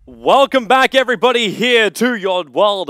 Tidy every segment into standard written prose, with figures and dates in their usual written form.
Welcome back, everybody, here to your world.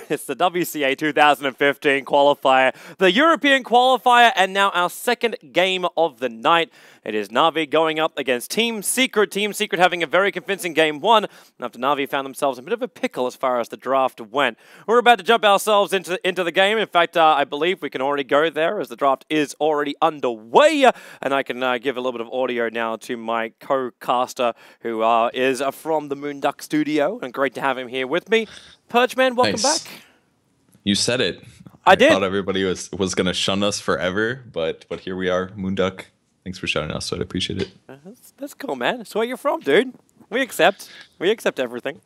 It's the WCA 2015 qualifier, the European qualifier, and now our second game of the night. It is Na'Vi going up against Team Secret. Team Secret having a very convincing game one, after Na'Vi found themselves in a bit of a pickle as far as the draft went. We're about to jump ourselves into the game. In fact, I believe we can already go there as the draft is already underway. And I can give a little bit of audio now to my co-caster, who is from the Moonduck studio, and great to have him here with me. Purgeman, welcome back. You said it. I did. I thought everybody was going to shun us forever, but here we are, Moonduck. Thanks for shouting us, so I appreciate it. That's cool, man. That's where you're from, dude. We accept everything.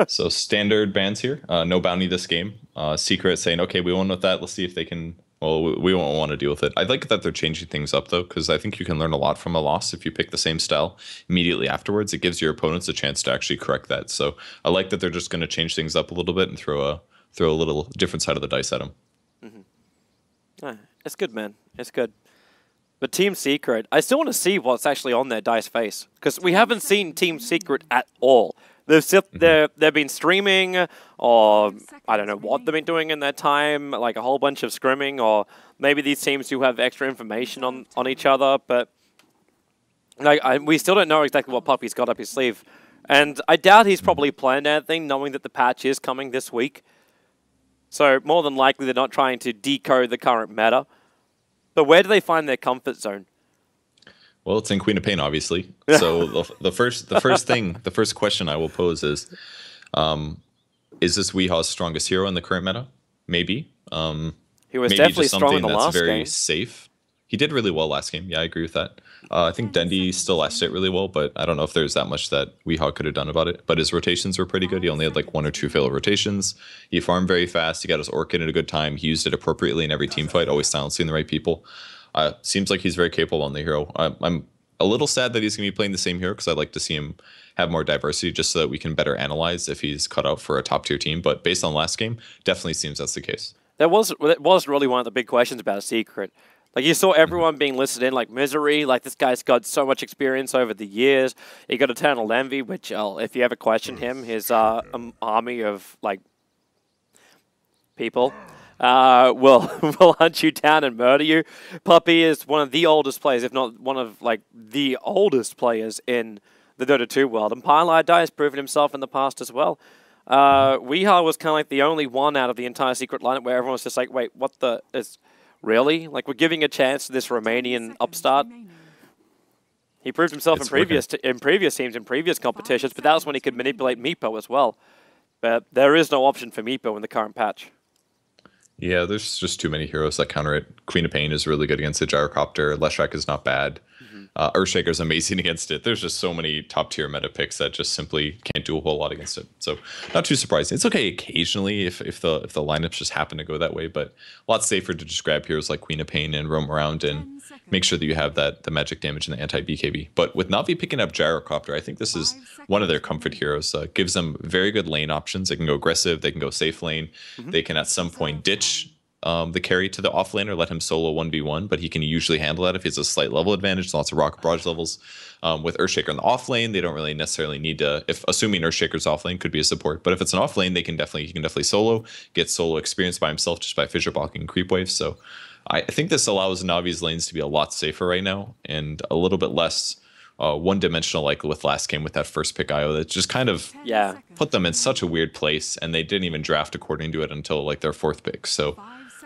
So standard bans here. No bounty this game. Secret saying, okay, we won't with that. Let's see if they can. Well, we won't want to deal with it. I like that they're changing things up, though, because I think you can learn a lot from a loss if you pick the same style immediately afterwards. It gives your opponents a chance to actually correct that. So I like that they're just going to change things up a little bit and throw a little different side of the dice at them. It's good, man. It's good. But Team Secret, I still want to see what's actually on their dice face, because we haven't seen Team Secret at all. They've been streaming, or I don't know what they've been doing in their time, like a whole bunch of scrimming, or maybe these teams do have extra information on each other, but we still don't know exactly what Puppy's got up his sleeve. And I doubt he's probably planned anything, knowing that the patch is coming this week. So more than likely they're not trying to decode the current meta. But where do they find their comfort zone? Well, it's in Queen of Pain, obviously. So the first question I will pose is this Weehaw's strongest hero in the current meta? Maybe. He was definitely strong in the last game. Very safe. He did really well last game. Yeah, I agree with that. I think Dendy still last it really well, but I don't know if there's that much that Weehaw could have done about it. But his rotations were pretty good. He only had like 1 or 2 failed rotations. He farmed very fast. He got his Orchid at a good time. He used it appropriately in every team fight, always silencing the right people. Seems like he's very capable on the hero. I'm a little sad that he's going to be playing the same hero, because I'd like to see him have more diversity just so that we can better analyze if he's cut out for a top-tier team. But based on last game, definitely seems that's the case. That was really one of the big questions about Secret. Like, you saw everyone being listed in, like, Misery. Like, this guy's got so much experience over the years. He got Eternal Envy, which, if you ever question him, his army of, like, people will hunt you down and murder you. Puppy is one of the oldest players, if not one of, like, the oldest players in the Dota2 world. And Pylai has proven himself in the past as well. Weehaw was kind of like the only one out of the entire Secret lineup where everyone was just like, wait, what the... Really? Like, we're giving a chance to this Romanian upstart? He proved himself in previous teams, in previous competitions, but that was when he could manipulate Meepo as well. But there is no option for Meepo in the current patch. Yeah, there's just too many heroes that counter it. Queen of Pain is really good against the Gyrocopter. Leshrac is not bad. Earthshaker's amazing against it. There's just so many top-tier meta picks that just simply can't do a whole lot against it. So not too surprising. It's okay occasionally if the lineups just happen to go that way, but a lot safer to just grab heroes like Queen of Pain and roam around and make sure that you have the magic damage and the anti-BKB. But with Na'Vi picking up Gyrocopter, I think this is one of their comfort heroes. Gives them very good lane options. They can go aggressive. They can go safe lane. They can at some point ditch the carry to the off lane or let him solo 1v1, but he can usually handle that if he has a slight level advantage, lots of rocket barrage levels. With Earthshaker in the off lane, they don't really necessarily need to, assuming Earthshaker's off lane could be a support, but if it's an off lane, he can definitely solo, get solo experience by himself just by fissure blocking creep waves. So I think this allows Navi's lanes to be a lot safer right now and a little bit less one-dimensional, like with last game with that first pick IO that just kind of put them in such a weird place, and they didn't even draft according to it until like their 4th pick. So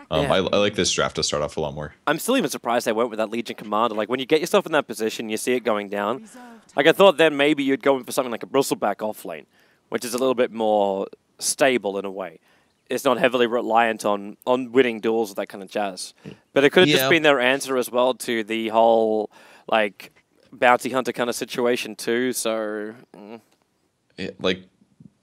I like this draft to start off a lot more. I'm still even surprised they went with that Legion Commander. Like, when you get yourself in that position, you see it going down. Like, I thought then maybe you'd go in for something like a Bristleback offlane, which is a little bit more stable in a way. It's not heavily reliant on winning duels with that kind of jazz. But it could have just been their answer as well to the whole, like, bounty hunter kind of situation too, so...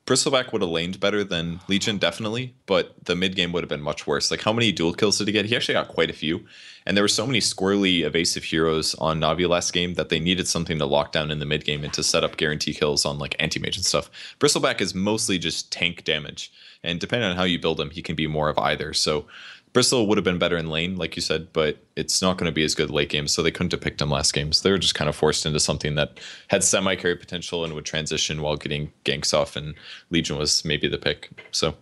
Bristleback would have laned better than Legion, definitely, but the mid-game would have been much worse. Like, how many dual kills did he get? He actually got quite a few, and there were so many squirrely, evasive heroes on Na'Vi last game that they needed something to lock down in the mid-game and to set up guarantee kills on, like, anti-mage and stuff. Bristleback is mostly just tank damage, and depending on how you build him, he can be more of either, so Bristol would have been better in lane, like you said, but it's not going to be as good late game, so they couldn't have picked him last game. So they were just kind of forced into something that had semi-carry potential and would transition while getting ganks off, and Legion was maybe the pick. So,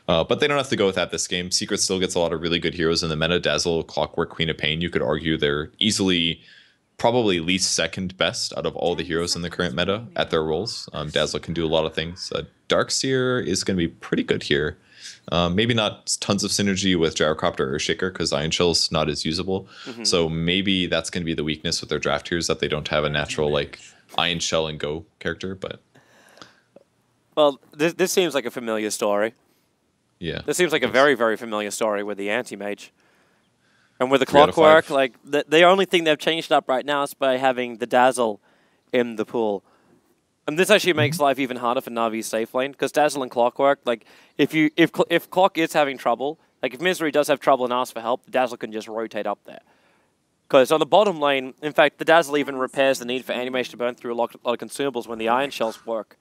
but they don't have to go with that this game. Secret still gets a lot of really good heroes in the meta. Dazzle, Clockwork, Queen of Pain, you could argue they're easily probably least second best out of all the heroes in the current meta at their roles. Dazzle can do a lot of things. Darkseer is going to be pretty good here. Maybe not tons of synergy with Gyrocopter or Earthshaker because Iron Shell's not as usable. So maybe that's going to be the weakness with their draft heroes, that they don't have a natural like Iron Shell and Go character. But well, this seems like a familiar story. Yeah, this seems like a very, very familiar story with the anti-mage. And with the Clockwork, like the only thing they've changed up right now is by having the Dazzle in the pool. And this actually makes life even harder for Navi's safe lane, because Dazzle and Clockwork, like if Clock is having trouble, like if Misery does have trouble and asks for help, the Dazzle can just rotate up there. Because on the bottom lane, in fact, the Dazzle even repairs the need for animation to burn through a lot of consumables when the Iron Shells work.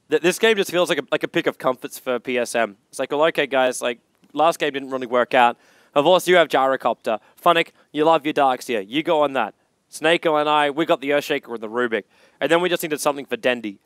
This game just feels like a pick of comforts for PSM. It's like, well, okay, guys, like last game didn't really work out. Of course, you have Gyrocopter. Funnick, you love your Darkseer. You go on that. Snako and I, we got the Earthshaker and the Rubik. And then we just needed something for Dendy.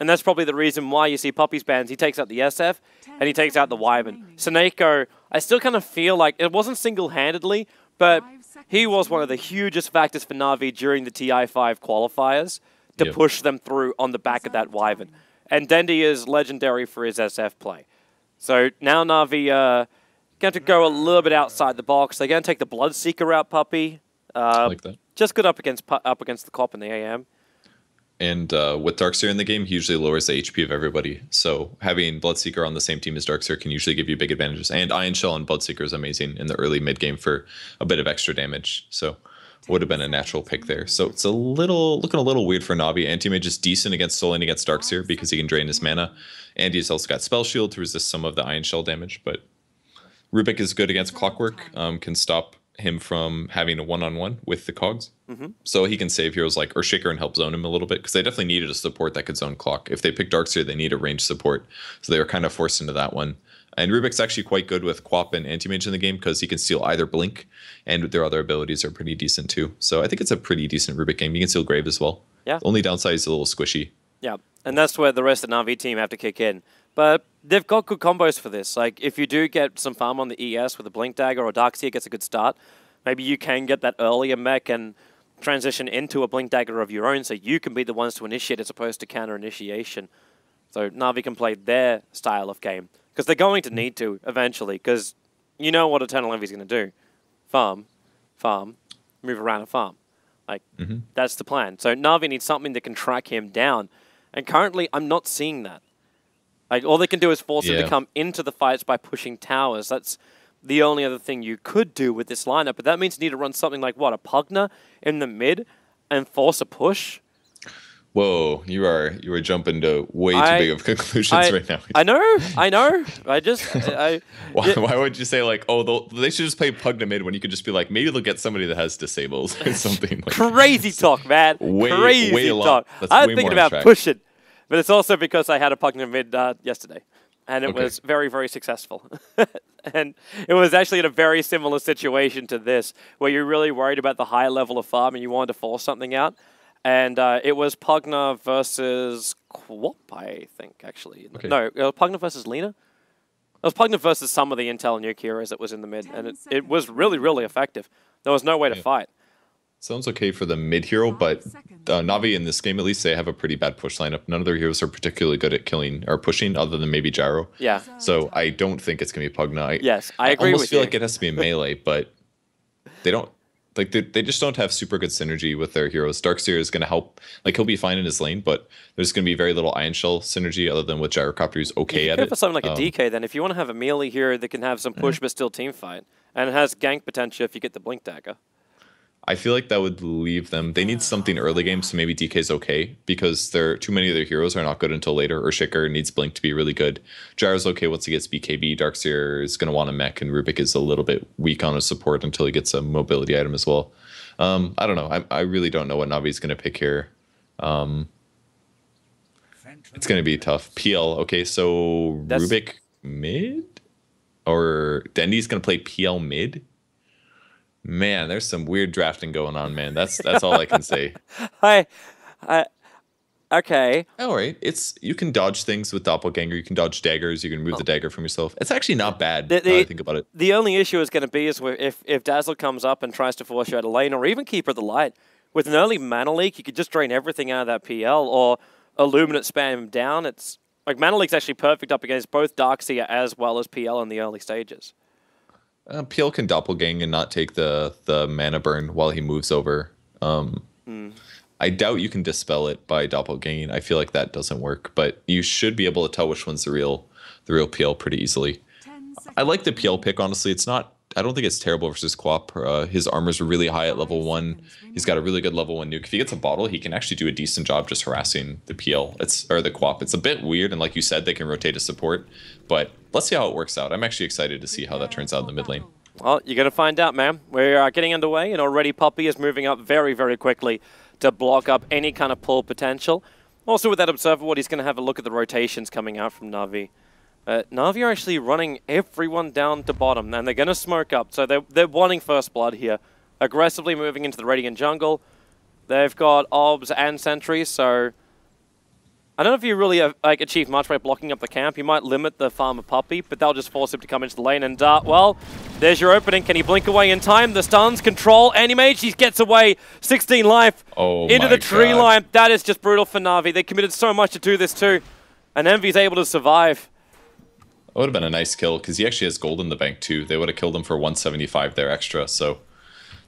And that's probably the reason why you see Puppy's bans. He takes out the SF, and he takes out the Wyvern. Snako, I still kind of feel like it wasn't single-handedly, but he was one of the hugest factors for Na'Vi during the TI5 qualifiers to push them through on the back of that Wyvern. And Dendy is legendary for his SF play. So now Na'Vi going to go a little bit outside the box. They're going to take the Bloodseeker out, Puppy. Like that. Just good up against the Cop in the AM. And with Darkseer in the game, he usually lowers the HP of everybody. So having Bloodseeker on the same team as Darkseer can usually give you big advantages. And Iron Shell and Bloodseeker is amazing in the early mid-game for a bit of extra damage. So would have been a natural pick there. So it's looking a little weird for Navi. Anti-Mage is decent against Soul Lane against Darkseer because he can drain his mana. And he's also got Spell Shield to resist some of the Iron Shell damage. But Rubik is good against Clockwork, can stop him from having a one-on-one with the cogs. So he can save heroes like Earthshaker and help zone him a little bit, because they definitely needed a support that could zone Clock. If they pick Darkseer, they need a ranged support. So they were kind of forced into that one. And Rubik's actually quite good with Quap and Anti-Mage in the game because he can steal either Blink, and their other abilities are pretty decent too. So I think it's a pretty decent Rubik game. You can steal Grave as well. Yeah. The only downside is a little squishy. Yeah, and that's where the rest of the Na'Vi team have to kick in. But they've got good combos for this. Like, if you do get some farm on the ES with a Blink Dagger or Darkseer gets a good start, maybe you can get that earlier mech and transition into a Blink Dagger of your own so you can be the ones to initiate as opposed to counter initiation. So Na'Vi can play their style of game. Because they're going to need to eventually, because you know what Eternal Envy is going to do. Farm, move around and farm. Like, that's the plan. So Na'Vi needs something that can track him down. And currently, I'm not seeing that. Like, all they can do is force him to come into the fights by pushing towers. That's the only other thing you could do with this lineup. But that means you need to run something like, what, a Pugna in the mid and force a push? Whoa, you are jumping to way too big of conclusions right now. I know. Why would you say like, oh, they should just play Pugna mid when you could just be like, maybe they'll get somebody that has disables or something. Like, crazy talk, man. Crazy talk. I was thinking about pushing, but it's also because I had a Pugna mid yesterday, and it was very, very successful. And it was actually in a very similar situation to this, where you're really worried about the high level of farm and you wanted to force something out. And it was Pugna versus Quap, I think, actually. Okay. No, Pugna versus Lena? It was Pugna versus some of the Intel Nuke heroes that was in the mid, and it was really, really effective. There was no way to fight. Sounds okay for the mid hero, but Na'Vi in this game, at least, they have a pretty bad push lineup. None of their heroes are particularly good at killing or pushing, other than maybe Gyro. Yeah. So I don't think it's going to be Pugna. Yes, I agree with you. I almost feel like it has to be a melee, but they don't. Like, they just don't have super good synergy with their heroes. Darkseer is going to help. Like, he'll be fine in his lane, but there's going to be very little Iron Shell synergy other than with Gyrocopter, who's okay at it. For something like a DK, then, if you want to have a melee hero that can have some push but still team fight, and it has gank potential if you get the Blink Dagger. I feel like that would leave them. They need something early game, so maybe DK's okay, because too many of their heroes are not good until later. Earthshaker needs Blink to be really good. Gyro's okay once he gets BKB. Darkseer is going to want a mech, and Rubik is a little bit weak on his support until he gets a mobility item as well. I don't know. I really don't know what Navi's going to pick here. It's going to be tough. PL, okay, so Rubik mid? Or Dendy's going to play PL mid? Man, there's some weird drafting going on, man. That's all I can say. Okay. All right. You can dodge things with Doppelganger. You can dodge daggers. You can remove the dagger from yourself. It's actually not bad now I think about it. The only issue is going to be is if Dazzle comes up and tries to force you out of lane or even Keeper of the Light. With an early mana leak, you could just drain everything out of that PL or Illuminate spam him down. It's like Mana Leak's actually perfect up against both Darkseer as well as PL in the early stages. PL can Doppelgang and not take the mana burn while he moves over. I doubt you can dispel it by Doppelganging. I feel like that doesn't work, but you should be able to tell which one's the real PL pretty easily. I like the PL pick, honestly. I don't think it's terrible versus Quap. His armor's really high at level 1. He's got a really good level 1 nuke. If he gets a bottle, he can actually do a decent job just harassing the PL. Or the Quap. It's a bit weird, and like you said, they can rotate a support. But let's see how it works out. I'm actually excited to see how that turns out in the mid lane. Well, you're going to find out, man. We're getting underway, and already Poppy is moving up very, very quickly to block up any kind of pull potential. Also, with that Observer Ward, he's going to have a look at the rotations coming out from Na'Vi. Na'Vi are actually running everyone down to bottom, and they're going to smoke up. So they're wanting first blood here. Aggressively moving into the Radiant jungle. They've got Obs and Sentries, so I don't know if you really achieve much by blocking up the camp. You might limit the farm of Puppy, but that'll just force him to come into the lane. And, well, there's your opening. Can he blink away in time? The stuns, control, Animage. He gets away. 16 life into the tree line. That is just brutal for Na'Vi. They committed so much to do this too. And Envy's able to survive. It would have been a nice kill, because he actually has gold in the bank too. They would have killed him for 175 there extra, so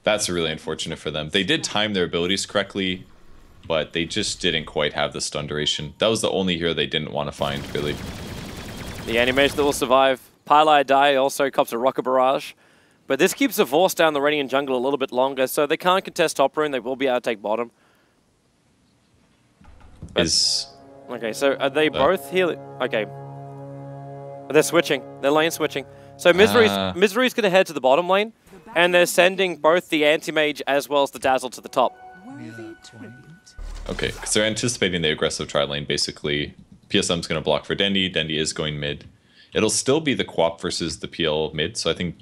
that's really unfortunate for them. They did time their abilities correctly, but they just didn't quite have the stun duration. That was the only hero they didn't want to find, really. The Animage that will survive. Pylai Die also cops a Rocket Barrage. But this keeps the Force down the Radiant jungle a little bit longer, so they can't contest top rune. They will be able to take bottom. Okay, so are they both healing? Okay. They're switching. They're lane switching. So Misery's going to head to the bottom lane, and they're sending both the Anti-Mage as well as the Dazzle to the top. Okay, because they're anticipating the aggressive tri lane, basically. PSM's going to block for Dendy. Dendy is going mid. It'll still be the Quap versus the PL mid, so I think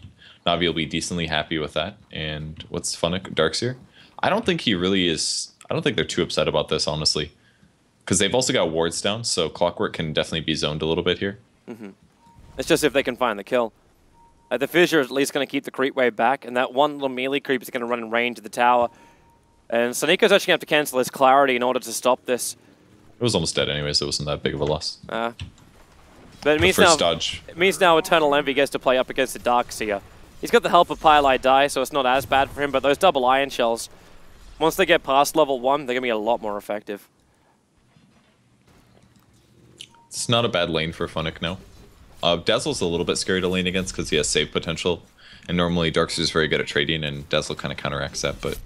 Na'Vi will be decently happy with that. And what's Funnick? Darkseer? I don't think he really is... I don't think they're too upset about this, honestly. Because they've also got wards down, so Clockwork can definitely be zoned a little bit here. It's just if they can find the kill. The Fissure is at least going to keep the creep wave back, and that one little melee creep is going to run in range of the tower. And Soniko's actually going to have to cancel his clarity in order to stop this. It was almost dead anyways, it wasn't that big of a loss. But it means now Eternal Envy gets to play up against the Darkseer. He's got the help of Pylai Die, so it's not as bad for him, but those double Iron Shells, once they get past level 1, they're going to be a lot more effective. It's not a bad lane for Funnick now. Dazzle's a little bit scary to lane against because he has save potential, and normally Darkseer's very good at trading, and Dazzle kind of counteracts that, but...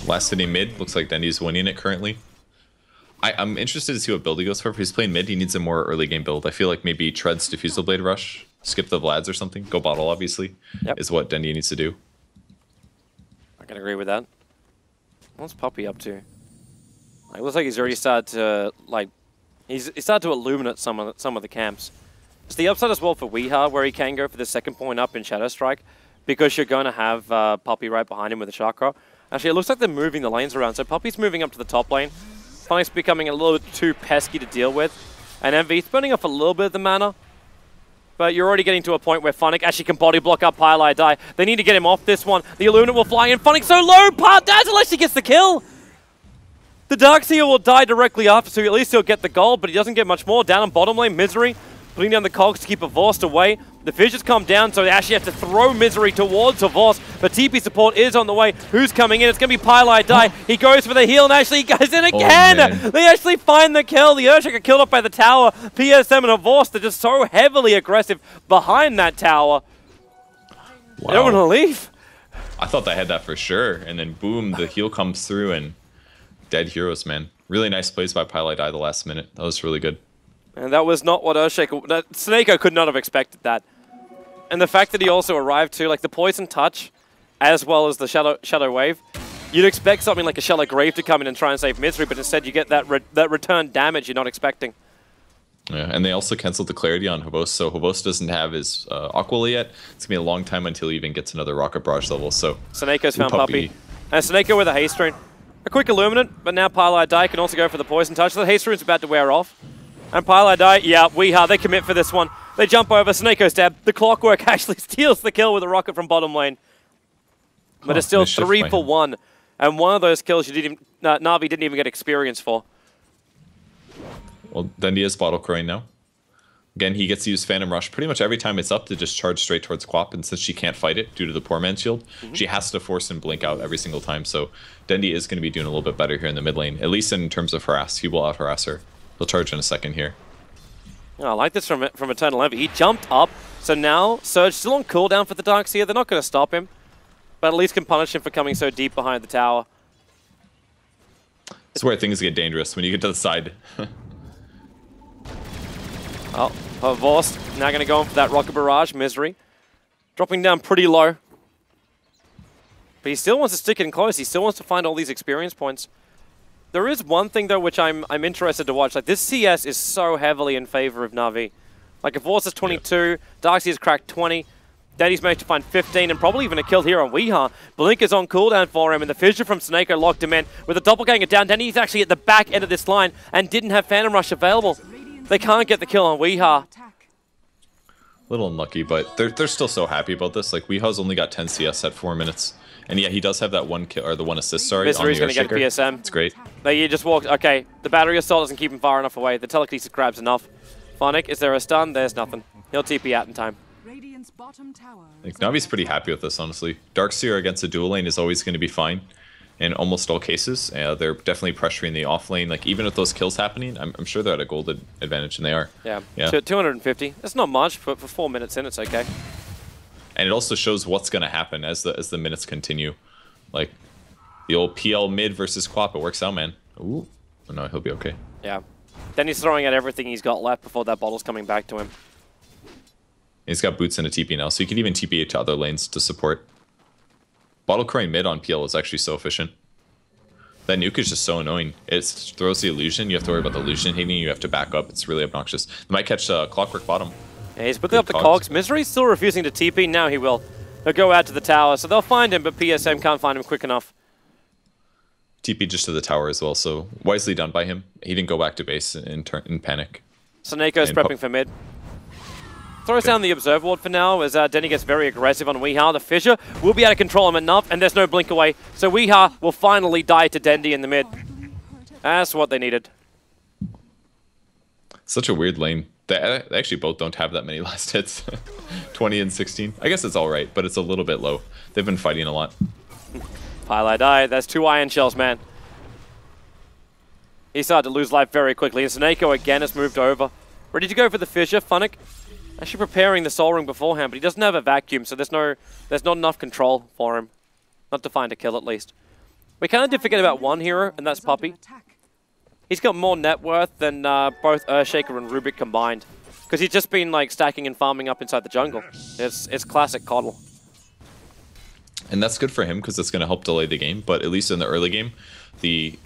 Last hitting mid, looks like Dendy's winning it currently. I'm interested to see what build he goes for. If he's playing mid, he needs a more early game build. I feel like maybe Treads Diffusal Blade Rush, skip the Vlads or something, go bottle obviously, is what Dendy needs to do. I can agree with that. What's Puppy up to? It looks like he's already started to, he started to illuminate some of the camps. It's the upside as well for Weeha, where he can go for the second point up in Shadow Strike, because you're going to have Puppy right behind him with a Chakra. Actually, it looks like they're moving the lanes around, so Puppy's moving up to the top lane. Funnick's becoming a little bit too pesky to deal with, and Envy's burning off a little bit of the mana. But you're already getting to a point where Funnick actually can body block up Pylai Die. They need to get him off this one. The Illuminate will fly in. Funnick's so low, Dazzle actually gets the kill! The Darkseer will die directly after, so at least he'll get the gold, but he doesn't get much more. Down on bottom lane, Misery, putting down the cogs to keep Avorst away. The Fissures come down, so they actually have to throw Misery towards Avorst, but TP support is on the way. Who's coming in? It's going to be Pylai Die. He goes for the heal, and actually he goes in again! They actually find the kill. The Earthshaker killed off by the tower. PSM and Avorst are just so heavily aggressive behind that tower. Wow. They don't want to leave. I thought they had that for sure, and then boom, the heal comes through, and dead heroes, man. Really nice plays by Pylai Die the last minute. That was really good. And that was not what Earthshaker... Snako could not have expected that. And the fact that he also arrived too, like the Poison Touch, as well as the Shadow Wave, you'd expect something like a Shallow Grave to come in and try and save Misery, but instead you get that return damage you're not expecting. Yeah, and they also canceled the clarity on Hobos, so Hobos doesn't have his Aquila yet. It's gonna be a long time until he even gets another Rocket Barrage level. So Seneco's found Puppey. And Seneco with a haste rune. A quick Illuminate, but now Pylai Dai can also go for the Poison Touch. The haste rune's about to wear off. And Pylai Dai, yeah, they commit for this one. They jump over, Seneco stab. The Clockwork actually steals the kill with a rocket from bottom lane. But it's still 3 for 1. And one of those kills Na'Vi didn't even get experience for. Well, then he has Bottle Crane now. Again, he gets to use Phantom Rush pretty much every time it's up to just charge straight towards Quap, and since she can't fight it due to the Poor Man's Shield, she has to force and blink out every single time, so Dendi is going to be doing a little bit better here in the mid lane, at least in terms of harass. He will out-harass her. He'll charge in a second here. Oh, I like this from Eternal Envy. He jumped up, so now Surge still on cooldown for the Darkseer. They're not going to stop him, but at least can punish him for coming so deep behind the tower. This is where things get dangerous, when you get to the side. Oh, Vorst now going to go in for that Rocket Barrage. Misery. Dropping down pretty low. But he still wants to stick in close. He still wants to find all these experience points. There is one thing, though, which I'm interested to watch. Like, this CS is so heavily in favor of Na'Vi. Like, if Vorst is 22, Darkseer's cracked 20, Daddy's managed to find 15 and probably even a kill here on Weeha. Blink is on cooldown for him, and the fissure from Seneco locked him in. With a doppelganger down, Danny's actually at the back end of this line and didn't have Phantom Rush available. They can't get the kill on Weeha. Little unlucky, but they're still so happy about this. Like, Weeha's only got 10 CS at 4 minutes. And yeah, he does have that 1 kill, or the 1 assist, sorry, Misery's on the going to get PSM. It's great. They just walked. Okay, the battery assault doesn't keep him far enough away. The telekinesis grabs enough. Phonic, is there a stun? There's nothing. He'll TP out in time. Like, Navi's pretty happy with this, honestly. Darkseer against a dual lane is always going to be fine in almost all cases. They're definitely pressuring the off lane. Like, even with those kills happening, I'm sure they're at a gold advantage, and they are. Yeah. 250. That's not much, but for 4 minutes in, it's okay. And it also shows what's going to happen as the minutes continue. Like, the old PL mid versus Quap, it works out, man. Ooh. Oh, no, he'll be okay. Yeah. Then he's throwing out everything he's got left before that bottle's coming back to him. He's got boots and a TP now, so he can even TP to other lanes to support. Bottle Crane mid on PL is actually so efficient. That nuke is just so annoying. It throws the illusion. You have to worry about the illusion hitting. You have to back up. It's really obnoxious. They might catch Clockwork bottom. Yeah, he's picking up the cogs. Misery's still refusing to TP. Now he will. He'll go out to the tower, so they'll find him, but PSM can't find him quick enough. TP just to the tower as well, so wisely done by him. He didn't go back to base in panic. Seneco's prepping for mid. Throws down the Observe Ward for now as Denny gets very aggressive on Weeha. The Fissure will be able to control him enough, and there's no blink away. So Weeha will finally die to Dendi in the mid. That's what they needed. Such a weird lane. They actually both don't have that many last hits. 20 and 16. I guess it's alright, but it's a little bit low. They've been fighting a lot. Pylai Dai, that's 2 Iron Shells, man. He started to lose life very quickly, and Seneco again has moved over. Ready to go for the Fissure. Funnick actually preparing the Soul Ring beforehand, but he doesn't have a vacuum, so there's not enough control for him. Not to find a kill, at least. We kind of did forget about one hero, and that's Puppey. He's got more net worth than both Earthshaker and Rubik combined. Because he's just been like stacking and farming up inside the jungle. It's classic coddle. And that's good for him because it's going to help delay the game. But at least in the early game, the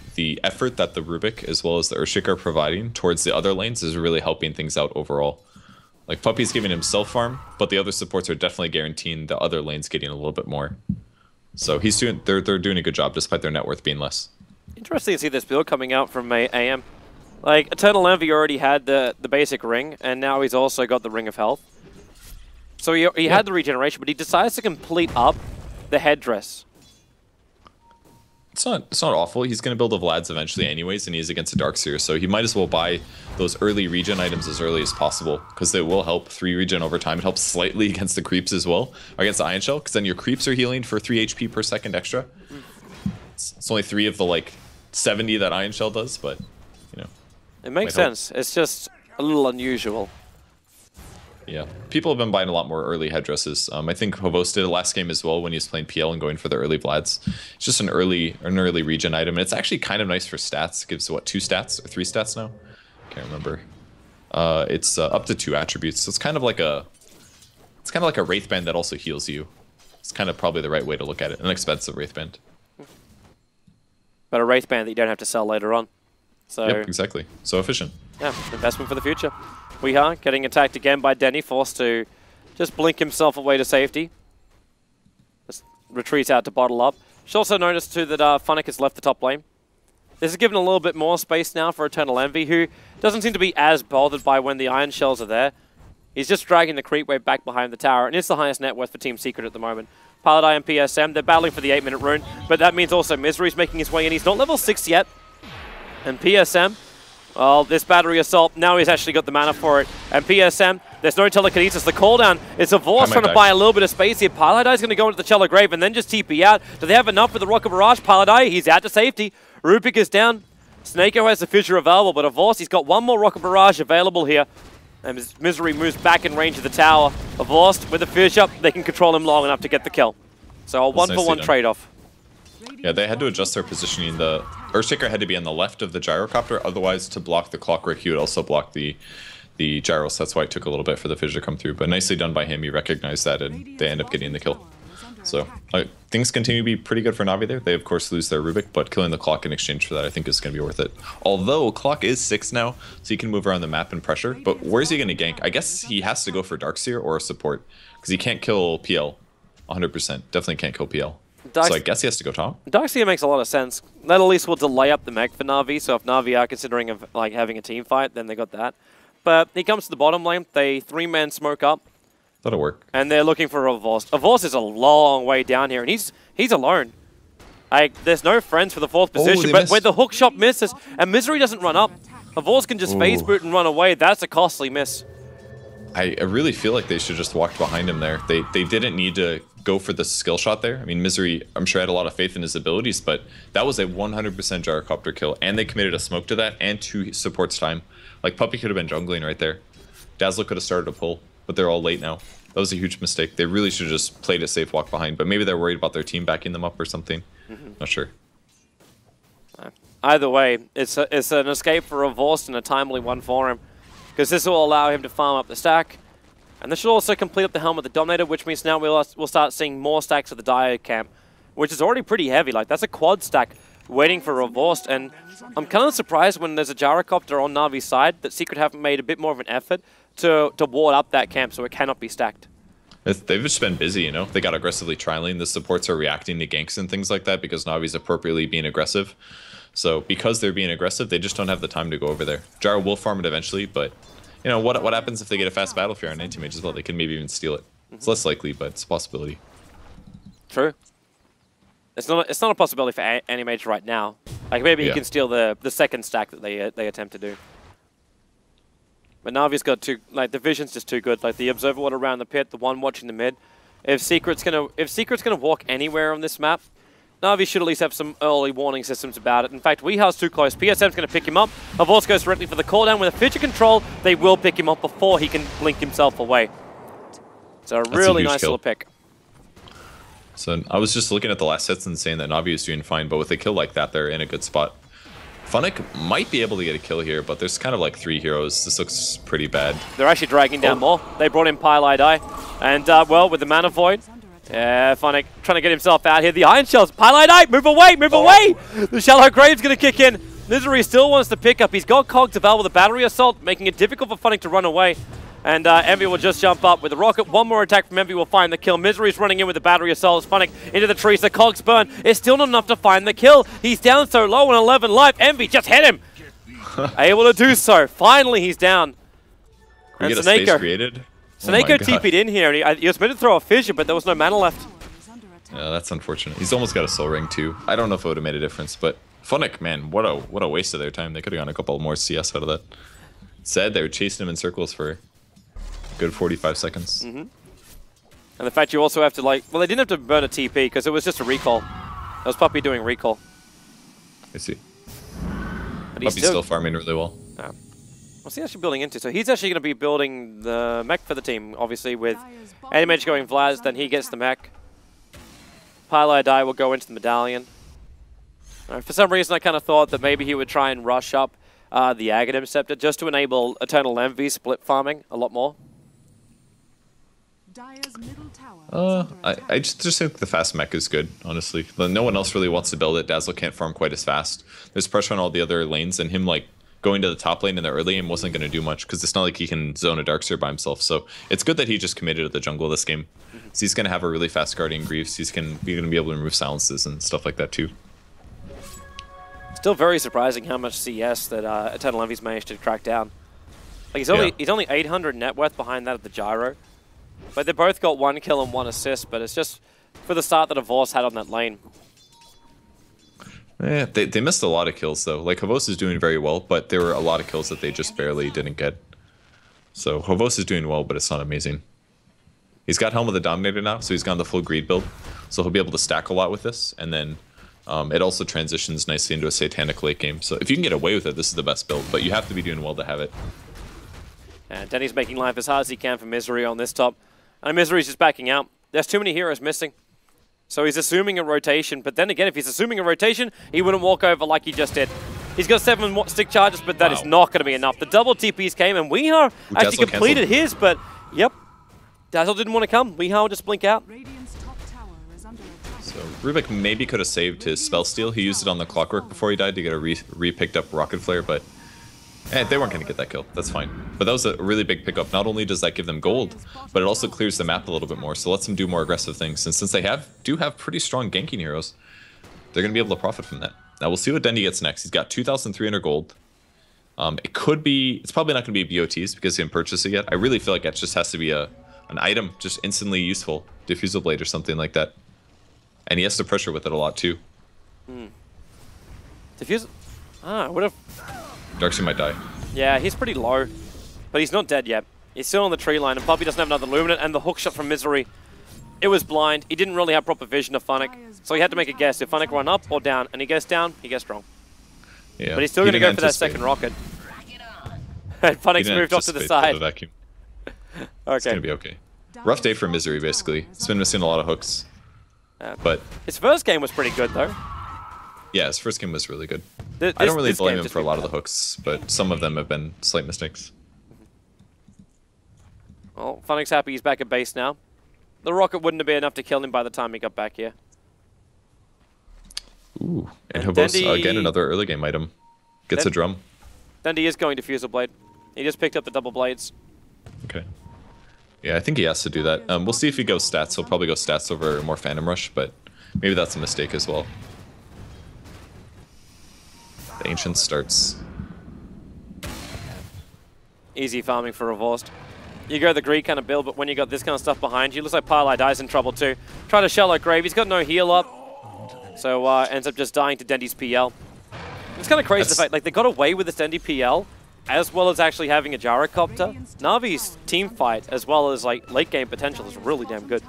effort that the Rubik as well as the Earthshaker are providing towards the other lanes is really helping things out overall. Like, Puppey's giving him self-farm, but the other supports are definitely guaranteeing the other lanes getting a little bit more. So they're doing a good job despite their net worth being less. Interesting to see this build coming out from AM. Like, Eternal Envy already had the basic ring, and now he's also got the Ring of Health. So he had the regeneration, but he decides to complete up the headdress. It's not awful. He's going to build a Vlad's eventually anyways, and he's against a Darkseer, so he might as well buy those early regen items as early as possible, because they will help 3 regen over time. It helps slightly against the creeps as well, against the Iron Shell, because then your creeps are healing for 3 HP per second extra. It's only 3 of the, like, 70 that Iron Shell does, but, you know. It makes sense. It's just a little unusual. Yeah, people have been buying a lot more early headdresses. I think Hovos did it last game as well when he was playing PL and going for the early Vlads. It's just an early regen item, and it's actually kind of nice for stats. It gives, what, 2 stats or 3 stats now? Can't remember. It's up to 2 attributes, so it's kind of like a Wraithband that also heals you. It's kind of probably the right way to look at it. An expensive Wraithband. But a Wraithband that you don't have to sell later on. So yep, exactly. So efficient. Yeah, investment for the future. We are getting attacked again by Denny, forced to just blink himself away to safety. Just retreats out to bottle up. Should also notice too that Funnick has left the top lane. This is given a little bit more space now for Eternal Envy, who doesn't seem to be as bothered by when the Iron Shells are there. He's just dragging the creep wave back behind the tower, and it's the highest net worth for Team Secret at the moment. Paladai and PSM, they're battling for the 8-minute rune, but that means also Misery's making his way in. He's not level 6 yet. And PSM, well, this battery assault, now he's actually got the mana for it. And PSM, there's no telekinesis. The cooldown, it's a Vorce trying to buy a little bit of space here. Paladai's going to go into the Shallow Grave and then just TP out. Do they have enough with the Rocket Barrage? Paladai, he's out to safety. Rupik is down. Snako has the Fissure available, but a Vorce, he's got one more Rocket Barrage available here. And Misery moves back in range of the tower. A Vorce with a Fissure, they can control him long enough to get the kill. So a one-for-one trade-off. Yeah, they had to adjust their positioning. The Earthshaker had to be on the left of the gyrocopter, otherwise to block the Clockwork, he would also block the gyros. That's why it took a little bit for the Fissure to come through, but nicely done by him. He recognized that, and they end up getting the kill. So things continue to be pretty good for Na'Vi there. They, of course, lose their Rubik, but killing the Clock in exchange for that I think is going to be worth it. Although Clock is 6 now, so he can move around the map and pressure, but where's he going to gank? I guess he has to go for Darkseer or a support, because he can't kill PL 100%. Definitely can't kill PL. So I guess he has to go top. Darkseer makes a lot of sense. That at least will delay up the mech for Na'Vi, so if Na'Vi are considering like having a team fight, then they got that. But he comes to the bottom lane, they 3-man smoke up. That'll work. And they're looking for a Vorce. A Vorce is a long way down here, and he's alone. There's no friends for the 4th position, but when the hook shot misses, and Misery doesn't run up, a Vorce can just phase boot and run away. That's a costly miss. I really feel like they should just walk behind him there. They didn't need to go for the skill shot there. I mean, Misery, I'm sure, had a lot of faith in his abilities, but that was a 100% gyrocopter kill, and they committed a smoke to that and 2 supports time. Like, Puppey could have been jungling right there. Dazzle could have started a pull, but they're all late now. That was a huge mistake. They really should have just played a safe walk behind, but maybe they're worried about their team backing them up or something. Not sure. Either way, it's an escape for a Vorst and a timely one for him, because this will allow him to farm up the stack. And this should also complete up the Helm of the Dominator, which means now we'll start seeing more stacks of the Dire camp, which is already pretty heavy. Like, that's a quad stack waiting for a Vorst, and I'm kind of surprised when there's a Gyrocopter on Na'Vi's side that Secret haven't made a bit more of an effort to ward up that camp so it cannot be stacked. They've just been busy, you know? They got aggressively trialing. The supports are reacting to ganks and things like that because Na'Vi's appropriately being aggressive. So because they're being aggressive, they just don't have the time to go over there. Gyro will farm it eventually, but you know, what happens if they get a fast battle fear on anti-mage as well? They can maybe even steal it. It's less likely, but it's a possibility. True. It's not a possibility for anti-mage right now. Like, maybe you can steal the second stack that they attempt to do. But Na'Vi's got the vision's just too good. Like, the observer ward around the pit, the one watching the mid. If Secret's gonna walk anywhere on this map, Na'Vi should at least have some early warning systems about it. In fact, Weehar's too close. PSM's going to pick him up. Avorce goes directly for the cooldown. With a Fidget control, they will pick him up before he can blink himself away. So a really nice little pick. So I was just looking at the last sets and saying that Na'Vi is doing fine, but with a kill like that, they're in a good spot. Funnick might be able to get a kill here, but there's kind of like 3 heroes. This looks pretty bad. They're actually dragging down more. They brought in Pylai. And, well, with the Mana Void, yeah, Funnick trying to get himself out here. The Iron Shells. Pylai, move away, move away! The Shallow Grave's going to kick in. Misery still wants to pick up. He's got Cog to Val with a Battery Assault, making it difficult for Funnick to run away. And Envy will just jump up with the rocket. One more attack from Envy will find the kill. Misery's running in with the Battery Assault. Funnick into the trees. The Cogs burn. It's still not enough to find the kill. He's down so low on 11 life. Envy just hit him. Able to do so. Finally, he's down. Can we get a space created? Snako TP'd in here, and he was meant to throw a fissure, but there was no mana left. Yeah, that's unfortunate. He's almost got a soul ring too. I don't know if it would have made a difference, but Funnick, man, what a waste of their time. They could have gotten a couple more CS out of that. Said they were chasing him in circles for a good 45 seconds. And the fact you also have to, like, well, they didn't have to burn a TP because it was just a recall. That was Puppey doing recall. I see. But Puppey's still farming really well. Yeah. What's he actually building into? So he's actually going to be building the mech for the team, obviously, with Animage going Vlad, then he gets the mech. Pylai will go into the medallion. For some reason, I kind of thought that maybe he would try and rush up the Aghanim Scepter just to enable Eternal Envy split farming a lot more. I just think the fast mech is good, honestly. No one else really wants to build it. Dazzle can't farm quite as fast. There's pressure on all the other lanes, and him, like, going to the top lane in the early game wasn't going to do much because it's not like he can zone a Darkseer by himself. So it's good that he just committed to the jungle this game. So he's going to have a really fast Guardian Greaves. He's going to be able to remove silences and stuff like that too. Still very surprising how much CS that Eternal Envy's managed to crack down. Like he's only 800 net worth behind that of the Gyro. But they both got 1 kill and 1 assist, but it's just for the start that Havos had on that lane. Yeah, they missed a lot of kills though. Like Havos is doing very well, but there were a lot of kills that they just barely didn't get. So Havos is doing well, but it's not amazing. He's got Helm of the Dominator now, so he's gone the full greed build. So he'll be able to stack a lot with this, and then it also transitions nicely into a Satanic late game. So if you can get away with it, this is the best build, but you have to be doing well to have it. And Denny's making life as hard as he can for Misery on this top. And Misery's just backing out. There's too many heroes missing. So he's assuming a rotation, but then again, if he's assuming a rotation, he wouldn't walk over like he just did. He's got 7 stick charges, but that is not going to be enough. The double TPs came, and Weehaw actually completed his, but yep. Dazzle didn't want to come. Weehaw will just blink out. So Rubik maybe could have saved his spell steal. He used it on the Clockwork before he died to get a re-picked up Rocket Flare, but they weren't going to get that kill. That's fine. But that was a really big pickup. Not only does that give them gold, but it also clears the map a little bit more, so lets them do more aggressive things. And since they do have pretty strong ganking heroes, they're going to be able to profit from that. Now we'll see what Dendi gets next. He's got 2,300 gold. It's probably not going to be BOTs because he didn't purchase it yet. I really feel like it just has to be an item, just instantly useful. Diffusal Blade or something like that. And he has to pressure with it a lot too. Diffuse... what if... Darkseer might die. Yeah, he's pretty low, but he's not dead yet. He's still on the tree line, and Puppey doesn't have another Luminant, and the hook shot from Misery. It was blind. He didn't really have proper vision of Funnick, so he had to make a guess. Did Funnick run up or down? And he guessed down, he guessed wrong. Yeah, but he's still going to go for that second rocket. And Funnick's moved off to the side. Vacuum. Okay. It's going to be okay. Rough day for Misery, basically. He's been missing a lot of hooks. But his first game was pretty good, though. Yeah, his first game was really good. I don't really blame him for a lot of the hooks, but some of them have been slight mistakes. Well, Funnick's happy he's back at base now. The rocket wouldn't have been enough to kill him by the time he got back here. Ooh, and Havos, again, another early game item. Gets a drum. Dendi is going Diffusal Blade. He just picked up the double blades. Okay. Yeah, I think he has to do that. We'll see if he goes stats. He'll probably go stats over more Phantom Rush, but maybe that's a mistake as well. The Ancient starts. Easy farming for Revorsed. You go the Greed kind of build, but when you got this kind of stuff behind you, looks like Parlay dies in trouble too. Try to Shallow Grave. He's got no heal up, so ends up just dying to Dendi's PL. It's kind of crazy the fact like they got away with this Dendi PL, as well as actually having a Gyrocopter. Navi's team fight, as well as like late game potential, is really damn good.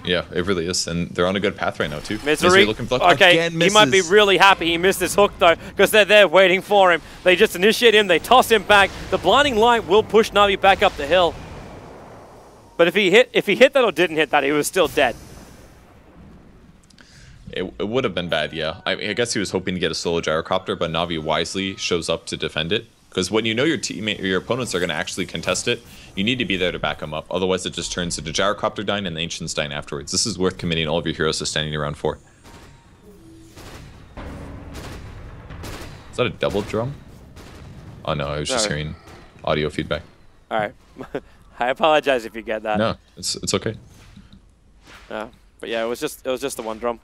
Yeah, it really is, and they're on a good path right now too. Misery looking for okay, he might be really happy he missed this hook though, because they're there waiting for him. They just initiate him, they toss him back. The blinding light will push Navi back up the hill. But if he hit that or didn't hit that, he was still dead. It would have been bad, yeah. I guess he was hoping to get a solo Gyrocopter, but Navi wisely shows up to defend it. Because when you know your opponents are going to actually contest it, you need to be there to back them up. Otherwise, it just turns into Gyrocopter dying and the Ancients dying afterwards. This is worth committing all of your heroes to standing around for. Is that a double drum? Oh no, I was just hearing audio feedback. All right. I apologize if you get that. No, it's okay. But yeah, it was just the one drum.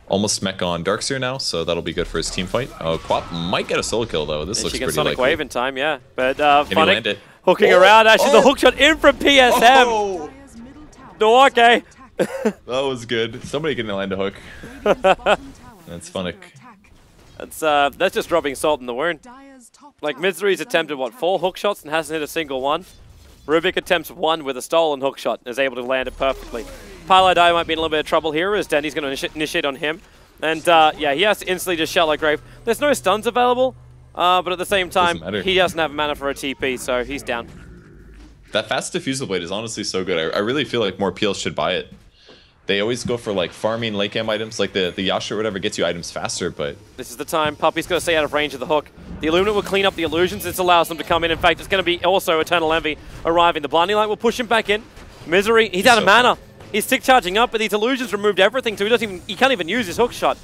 Almost mech on Darkseer now, so that'll be good for his team fight. Quap might get a solo kill though. This looks pretty likely. Sonic Wave in time, yeah. But Funnick hooking around. Actually, the hook shot in from PSM. No, okay. That was good. Somebody can land a hook. That's Funnick. That's just dropping salt in the wound. Like Misery's attempted what 4 hook shots and hasn't hit a single one. Rubik attempts 1 with a stolen hook shot and is able to land it perfectly. Paladai might be in a little bit of trouble here as Denny's going to initiate on him. And yeah, he has to instantly just Shallow Grave. There's no stuns available, but at the same time, he doesn't have mana for a TP, so he's down. That fast Diffusal Blade is honestly so good. I really feel like more PLs should buy it. They always go for like farming late game items, like the Yasha or whatever gets you items faster, but... This is the time. Puppey's got to stay out of range of the hook. The Illuminate will clean up the illusions. This allows them to come in. In fact, it's going to be also Eternal Envy arriving. The Blinding Light will push him back in. Misery, he's out of mana. He's stick charging up, but these illusions removed everything, so he can't even use his hook shot.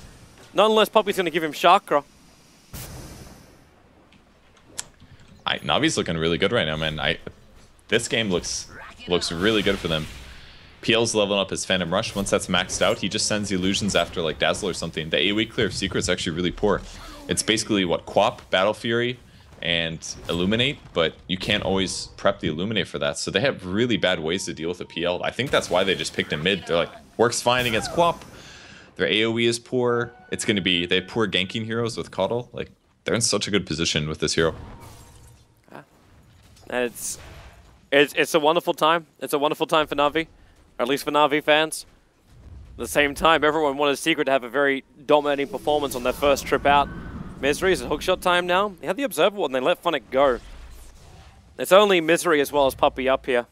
Not unless Puppey's going to give him Chakra. Navi's looking really good right now, man. This game looks really good for them. PL's leveling up his Phantom Rush. Once that's maxed out, he just sends illusions after like Dazzle or something. The AoE clear of Secret's actually really poor. It's basically what, Quap, Battle Fury, and Illuminate, but you can't always prep the Illuminate for that. So they have really bad ways to deal with the PL. I think that's why they just picked him mid. They're like, works fine against Quap. Their AoE is poor. It's going to be, they have poor ganking heroes with Coddle. Like, they're in such a good position with this hero. And it's a wonderful time. It's a wonderful time for Na'Vi, or at least for Na'Vi fans. At the same time, everyone wanted Secret to have a very dominating performance on their first trip out. Misery is at hookshot time now. They had the Observable and they let Funnick go. It's only Misery as well as Puppey up here,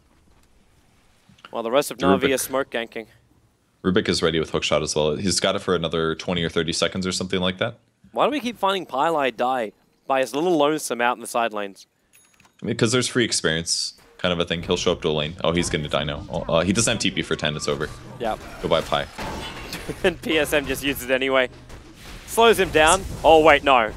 while the rest of Na'Vi is smoke ganking. Rubik is ready with hookshot as well. He's got it for another 20 or 30 seconds or something like that. Why do we keep finding Pylai die by his little lonesome out in the side lanes? I mean, because there's free experience kind of a thing. He'll show up to a lane. Oh, he's going to die now. He doesn't have TP for 10. It's over. Yeah. Goodbye, Pi. And PSM just uses it anyway. Slows him down. Oh, wait, no.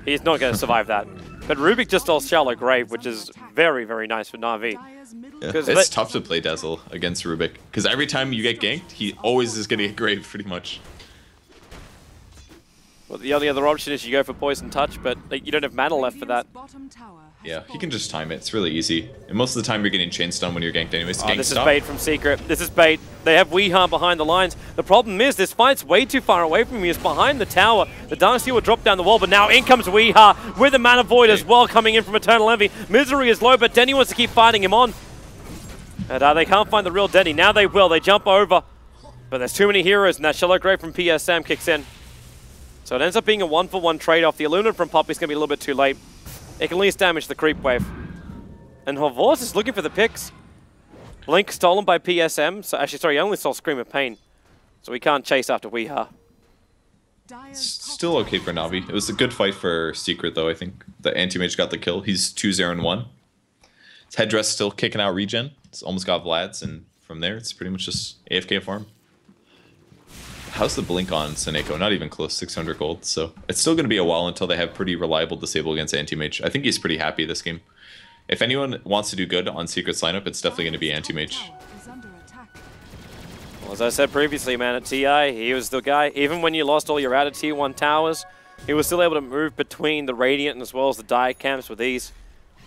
He's not going to survive that. But Rubik just does Shallow Grave, which is very, very nice for Na'Vi. Yeah. It's tough to play Dazzle against Rubik, because every time you get ganked, he always is going to get graved, pretty much. Well, the only other option is you go for Poison Touch, but you don't have mana left for that. Yeah, he can just time it. It's really easy. And most of the time you're getting chain stun when you're ganked anyways. This is bait from Secret. This is bait. They have Weeha behind the lines. The problem is this fight's way too far away from me. It's behind the tower. The Dynasty will drop down the wall, but now in comes Weeha with the Mana Void as well coming in from Eternal Envy. Misery is low, but Denny wants to keep fighting him on. And they can't find the real Denny. Now they will. They jump over. But there's too many heroes, and that Shallow Grave from PSM kicks in. So it ends up being a 1-for-1 trade-off. The Illumina from Puppey's going to be a little bit too late. It can at least damage the creep wave. And Horvors is looking for the picks. Blink stolen by PSM. So actually, sorry, he only saw Scream of Pain. So we can't chase after Weeha. Still okay for Na'Vi. It was a good fight for Secret, though, I think. The Anti-Mage got the kill. He's 2-0-1. His Headdress still kicking out regen. It's almost got Vlad's, and from there, it's pretty much just AFK farm. How's the blink on Seneko? Not even close, 600 gold. So it's still going to be a while until they have pretty reliable disable against Anti-Mage. I think he's pretty happy this game. If anyone wants to do good on Secret's lineup, it's definitely going to be Anti-Mage. Well, as I said previously, man, at TI, he was the guy. Even when you lost all your out of tier 1 towers, he was still able to move between the Radiant as well as the Dire camps with ease.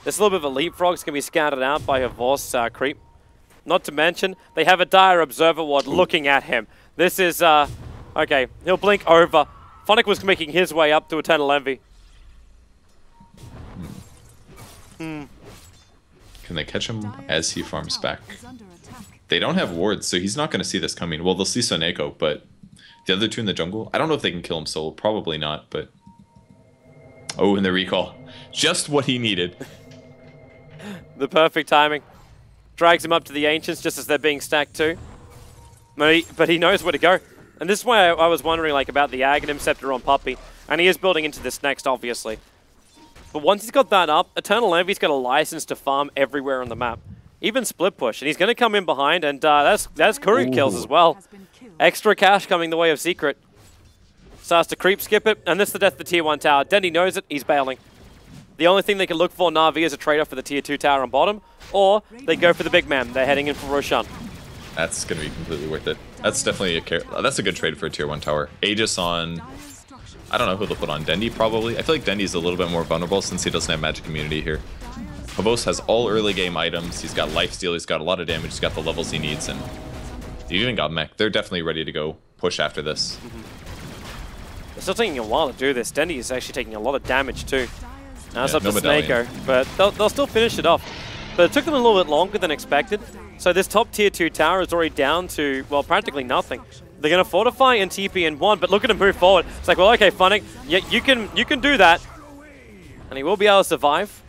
This little bit of a leapfrog is going to be scouted out by a Voss creep. Not to mention, they have a Dire Observer Ward looking at him. This is, okay, he'll blink over. Funnick was making his way up to Eternal Envy. Can they catch him as he farms back? They don't have wards, so he's not going to see this coming. Well, they'll see Soneko, but the other two in the jungle, I don't know if they can kill him solo. Probably not, but... Oh, and the recall. Just what he needed. The perfect timing. Drags him up to the Ancients just as they're being stacked too. But he knows where to go. And this is why I was wondering like about the Aghanim Scepter on Puppey. And he is building into this next, obviously. But once he's got that up, Eternal Envy's got a license to farm everywhere on the map. Even split push. And he's going to come in behind, and that's courier kills as well. Extra cash coming the way of Secret. Starts to creep skip it, and this is the death of the tier 1 tower. Dendy knows it, he's bailing. The only thing they can look for Na'Vi is a trade-off for the tier 2 tower on bottom, or they go for the big man. They're heading in for Roshan. That's going to be completely worth it. That's definitely that's a good trade for a tier 1 tower. Aegis on... I don't know who they'll put on. Dendy, probably. I feel like Dendy's a little bit more vulnerable since he doesn't have magic immunity here. Havos has all early game items. He's got lifesteal. He's got a lot of damage. He's got the levels he needs, and he even got mech. They're definitely ready to go push after this. It's still taking a while to do this. Dendy is actually taking a lot of damage too. Now it's up to Medallion. Snako, but they'll still finish it off. But it took them a little bit longer than expected. So this top tier 2 tower is already down to, well, practically nothing. They're going to fortify and TP in 1, but look at him move forward. It's like, well, okay, Funnick, yeah, you can do that. And he will be able to survive.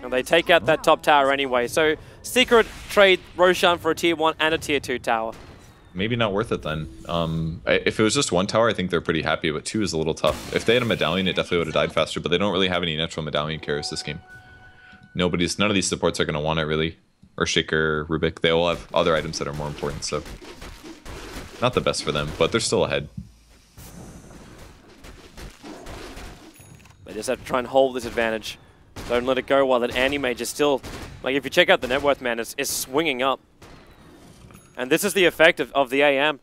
And they take out that top tower anyway. So Secret trade Roshan for a tier 1 and a tier 2 tower. Maybe not worth it then. If it was just 1 tower, I think they're pretty happy, but 2 is a little tough. If they had a medallion, it definitely would have died faster, but they don't really have any natural medallion carriers this game. None of these supports are going to want it, really. Earthshaker, Rubik, they all have other items that are more important, so... Not the best for them, but they're still ahead. But just have to try and hold this advantage. Don't let it go while that anti-mage is still... Like, if you check out the net worth, man, it's swinging up. And this is the effect of the AM.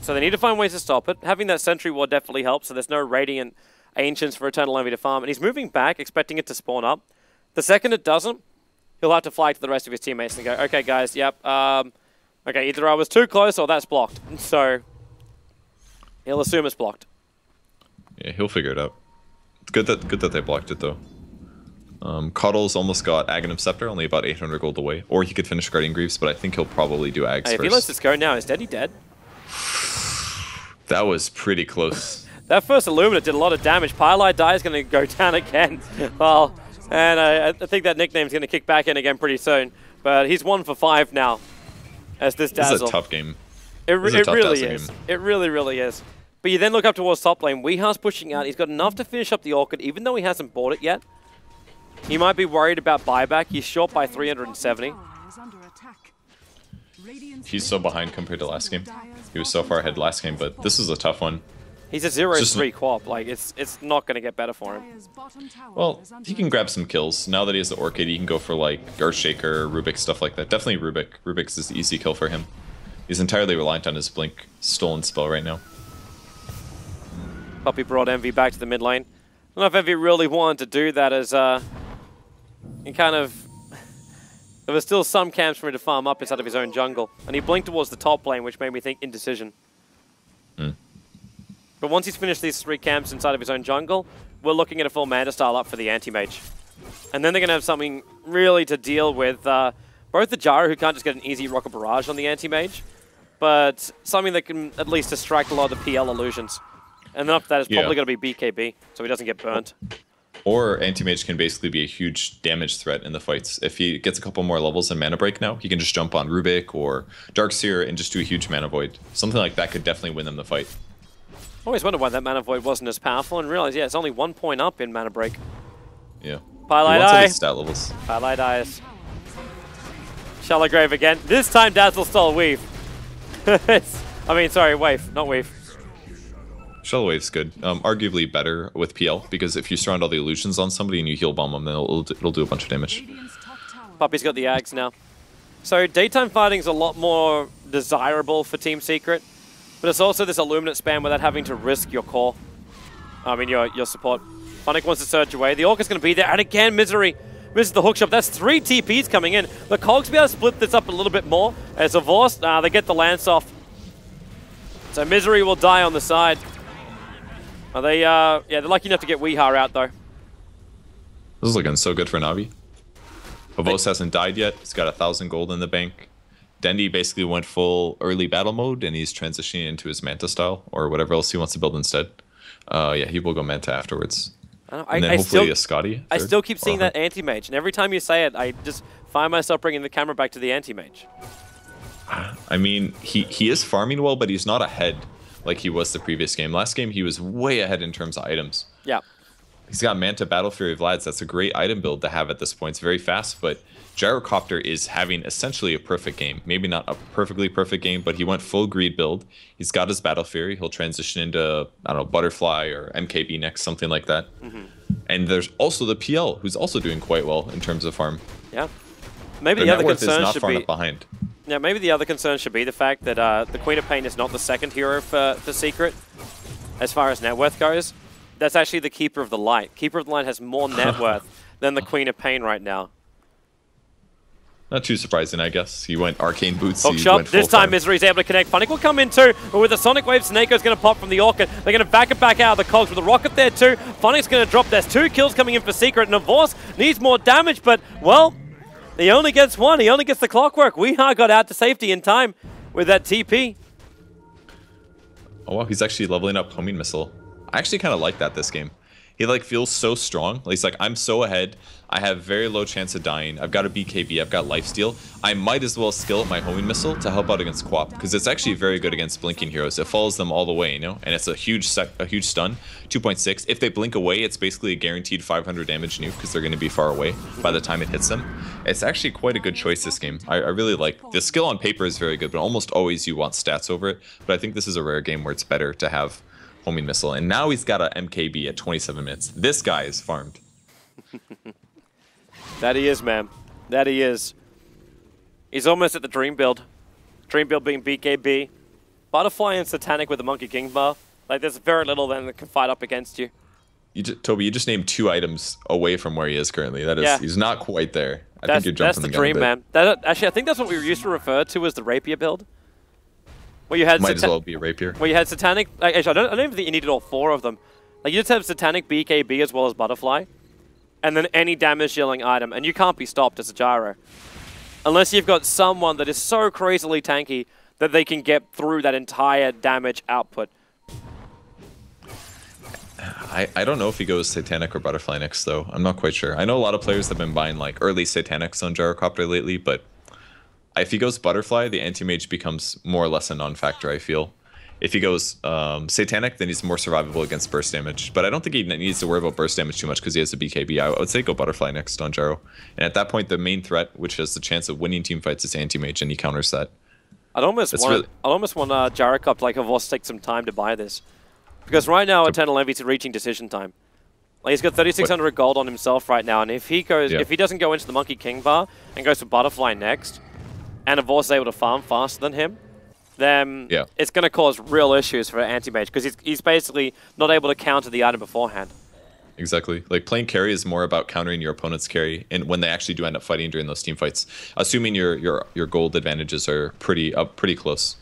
So they need to find ways to stop it. Having that sentry ward definitely helps, so there's no Radiant Ancients for Eternal Envy to farm. And he's moving back, expecting it to spawn up. The second it doesn't, he'll have to flag to the rest of his teammates and go, okay, guys, yep, okay, either I was too close or that's blocked. So he'll assume it's blocked. Yeah, he'll figure it out. It's good that they blocked it, though. Coddle's almost got Aghanim Scepter, only about 800 gold away. Or he could finish Guardian Greaves, but I think he'll probably do Ags hey, first. If he lets this go now, is Daddy dead? That was pretty close. That first Illumina did a lot of damage. Pyrelite Die is going to go down again. Well, and I think that nickname's going to kick back in again pretty soon. But he's 1 for 5 now as this Dazzle. This is a tough game. It really is. Game. It really, really is. But you then look up towards top lane. Weehar's pushing out. He's got enough to finish up the Orchid, even though he hasn't bought it yet. He might be worried about buyback. He's short by 370. He's so behind compared to last game. He was so far ahead last game, but this is a tough one. He's a 0-3 quap. Like, it's not going to get better for him. Well, he can grab some kills. Now that he has the Orchid, he can go for, like, Earthshaker, Rubik, stuff like that. Definitely Rubik. Rubik's is the easy kill for him. He's entirely reliant on his Blink stolen spell right now. Puppy brought Envy back to the mid lane. I don't know if Envy really wanted to do that as, he kind of... There were still some camps for him to farm up inside of his own jungle. And he blinked towards the top lane, which made me think indecision. But once he's finished these 3 camps inside of his own jungle, we're looking at a full Manta style up for the anti-mage. And then they're going to have something really to deal with both the Jaro, who can't just get an easy rocket barrage on the anti-mage, but something that can at least distract a lot of the PL illusions. And then after that, it's probably going to be BKB, so he doesn't get burnt. Or anti-mage can basically be a huge damage threat in the fights. If he gets a couple more levels in Mana Break now, he can just jump on Rubik or Darkseer and just do a huge Mana Void. Something like that could definitely win them the fight. I always wondered why that Mana Void wasn't as powerful, and realized, yeah, it's only 1 point up in Mana Break. Yeah. Pyrelite Eye. Stat levels. Pyrelite Eyes. Shallow Grave again. This time Dazzle stole Weave. I mean, sorry, Wave, not Weave. Shallow Wave's good. Arguably better with PL, because if you surround all the illusions on somebody and you heal bomb them, then it'll do a bunch of damage. Puppy's got the Ags now. So daytime fighting's a lot more desirable for Team Secret, but it's also this Illuminate spam without having to risk your core. I mean, your support. Funnick wants to surge away. The Orc is going to be there, and again, Misery misses the hookshot. That's 3 TPs coming in. The Cogs be able to split this up a little bit more. As a Vorst, they get the Lance off. So Misery will die on the side. Are they, yeah, they're lucky enough to get Weehar out, though. This is looking so good for Navi. Pavos hasn't died yet. He's got 1,000 gold in the bank. Dendi basically went full early battle mode, and he's transitioning into his Manta style, or whatever else he wants to build instead. Yeah, he will go Manta afterwards. And then hopefully a Scotty. I still keep seeing that anti-mage, and every time you say it, I just find myself bringing the camera back to the anti-mage. I mean, he is farming well, but he's not ahead like he was the previous game. Last game, he was way ahead in terms of items. Yeah. He's got Manta Battle Fury Vlad's. That's a great item build to have at this point. It's very fast, but Gyrocopter is having essentially a perfect game. Maybe not a perfectly perfect game, but he went full greed build. He's got his Battle Fury. He'll transition into, I don't know, Butterfly or MKB next, something like that. And there's also the PL, who's also doing quite well in terms of farm. Yeah. Maybe the other concern should be behind. Yeah, maybe the other concern should be the fact that the Queen of Pain is not the second hero for Secret as far as net worth goes. That's actually the Keeper of the Light. Keeper of the Light has more net worth than the Queen of Pain right now. Not too surprising, I guess. He went Arcane Boots. Hookshot. This time Misery's able to connect. Funnick will come in too, but with the Sonic Wave, Snakeo's going to pop from the Orchid. They're going to back it back out of the Cogs with the Rocket there too. Funnick's going to drop. There's 2 kills coming in for Secret. Navorce needs more damage, but, well, he only gets 1. He only gets the Clockwork. Weehar got out to safety in time with that TP. Oh, wow. He's actually leveling up Homing Missile. I actually kind of like that this game. He like feels so strong. He's like, I'm so ahead. I have very low chance of dying. I've got a BKB. I've got lifesteal. I might as well skill up my homing missile to help out against Quap, because it's actually very good against blinking heroes. It follows them all the way, you know, and it's a huge stun. 2.6. If they blink away, it's basically a guaranteed 500 damage nuke because they're going to be far away by the time it hits them. It's actually quite a good choice this game. I really like the skill on paper is very good, but almost always you want stats over it. But I think this is a rare game where it's better to have homing missile, and now he's got a MKB at 27 minutes. This guy is farmed. That he is, man. That he is. He's almost at the dream build. Dream build being BKB. Butterfly and Satanic with the Monkey King bar. Like, there's very little then that can fight up against you. Toby, you just named 2 items away from where he is currently. That is, he's not quite there. I think you're jumping the gun a bit. That's the dream, man. Actually, I think that's what we used to refer to as the Rapier build. Where you had Might as well be a Rapier. Where you had Satanic. Actually, I don't even think you needed all 4 of them. Like, you just have Satanic, BKB, as well as Butterfly. And then any damage dealing item. And you can't be stopped as a gyro. Unless you've got someone that is so crazily tanky that they can get through that entire damage output. I don't know if he goes Satanic or Butterfly next, though. I'm not quite sure. I know a lot of players have been buying like early Satanics on Gyrocopter lately, but if he goes Butterfly, the anti-mage becomes more or less a non-factor, I feel. If he goes Satanic, then he's more survivable against burst damage. But I don't think he needs to worry about burst damage too much because he has a BKB. I would say go Butterfly next on Gyro. And at that point, the main threat, which has the chance of winning team fights, is anti-mage, and he counters that. I'd almost want Gyrocopter to like Havos take some time to buy this. Because right now, Eternal Envy's reaching decision time. Like, he's got 3,600 gold on himself right now, and if he goes, if he doesn't go into the Monkey King bar and goes for Butterfly next, and Havos is able to farm faster than him, then it's going to cause real issues for Anti-Mage, because he's basically not able to counter the item beforehand. Exactly. Like, playing carry is more about countering your opponent's carry, and when they actually do end up fighting during those team fights, assuming your gold advantages are pretty close.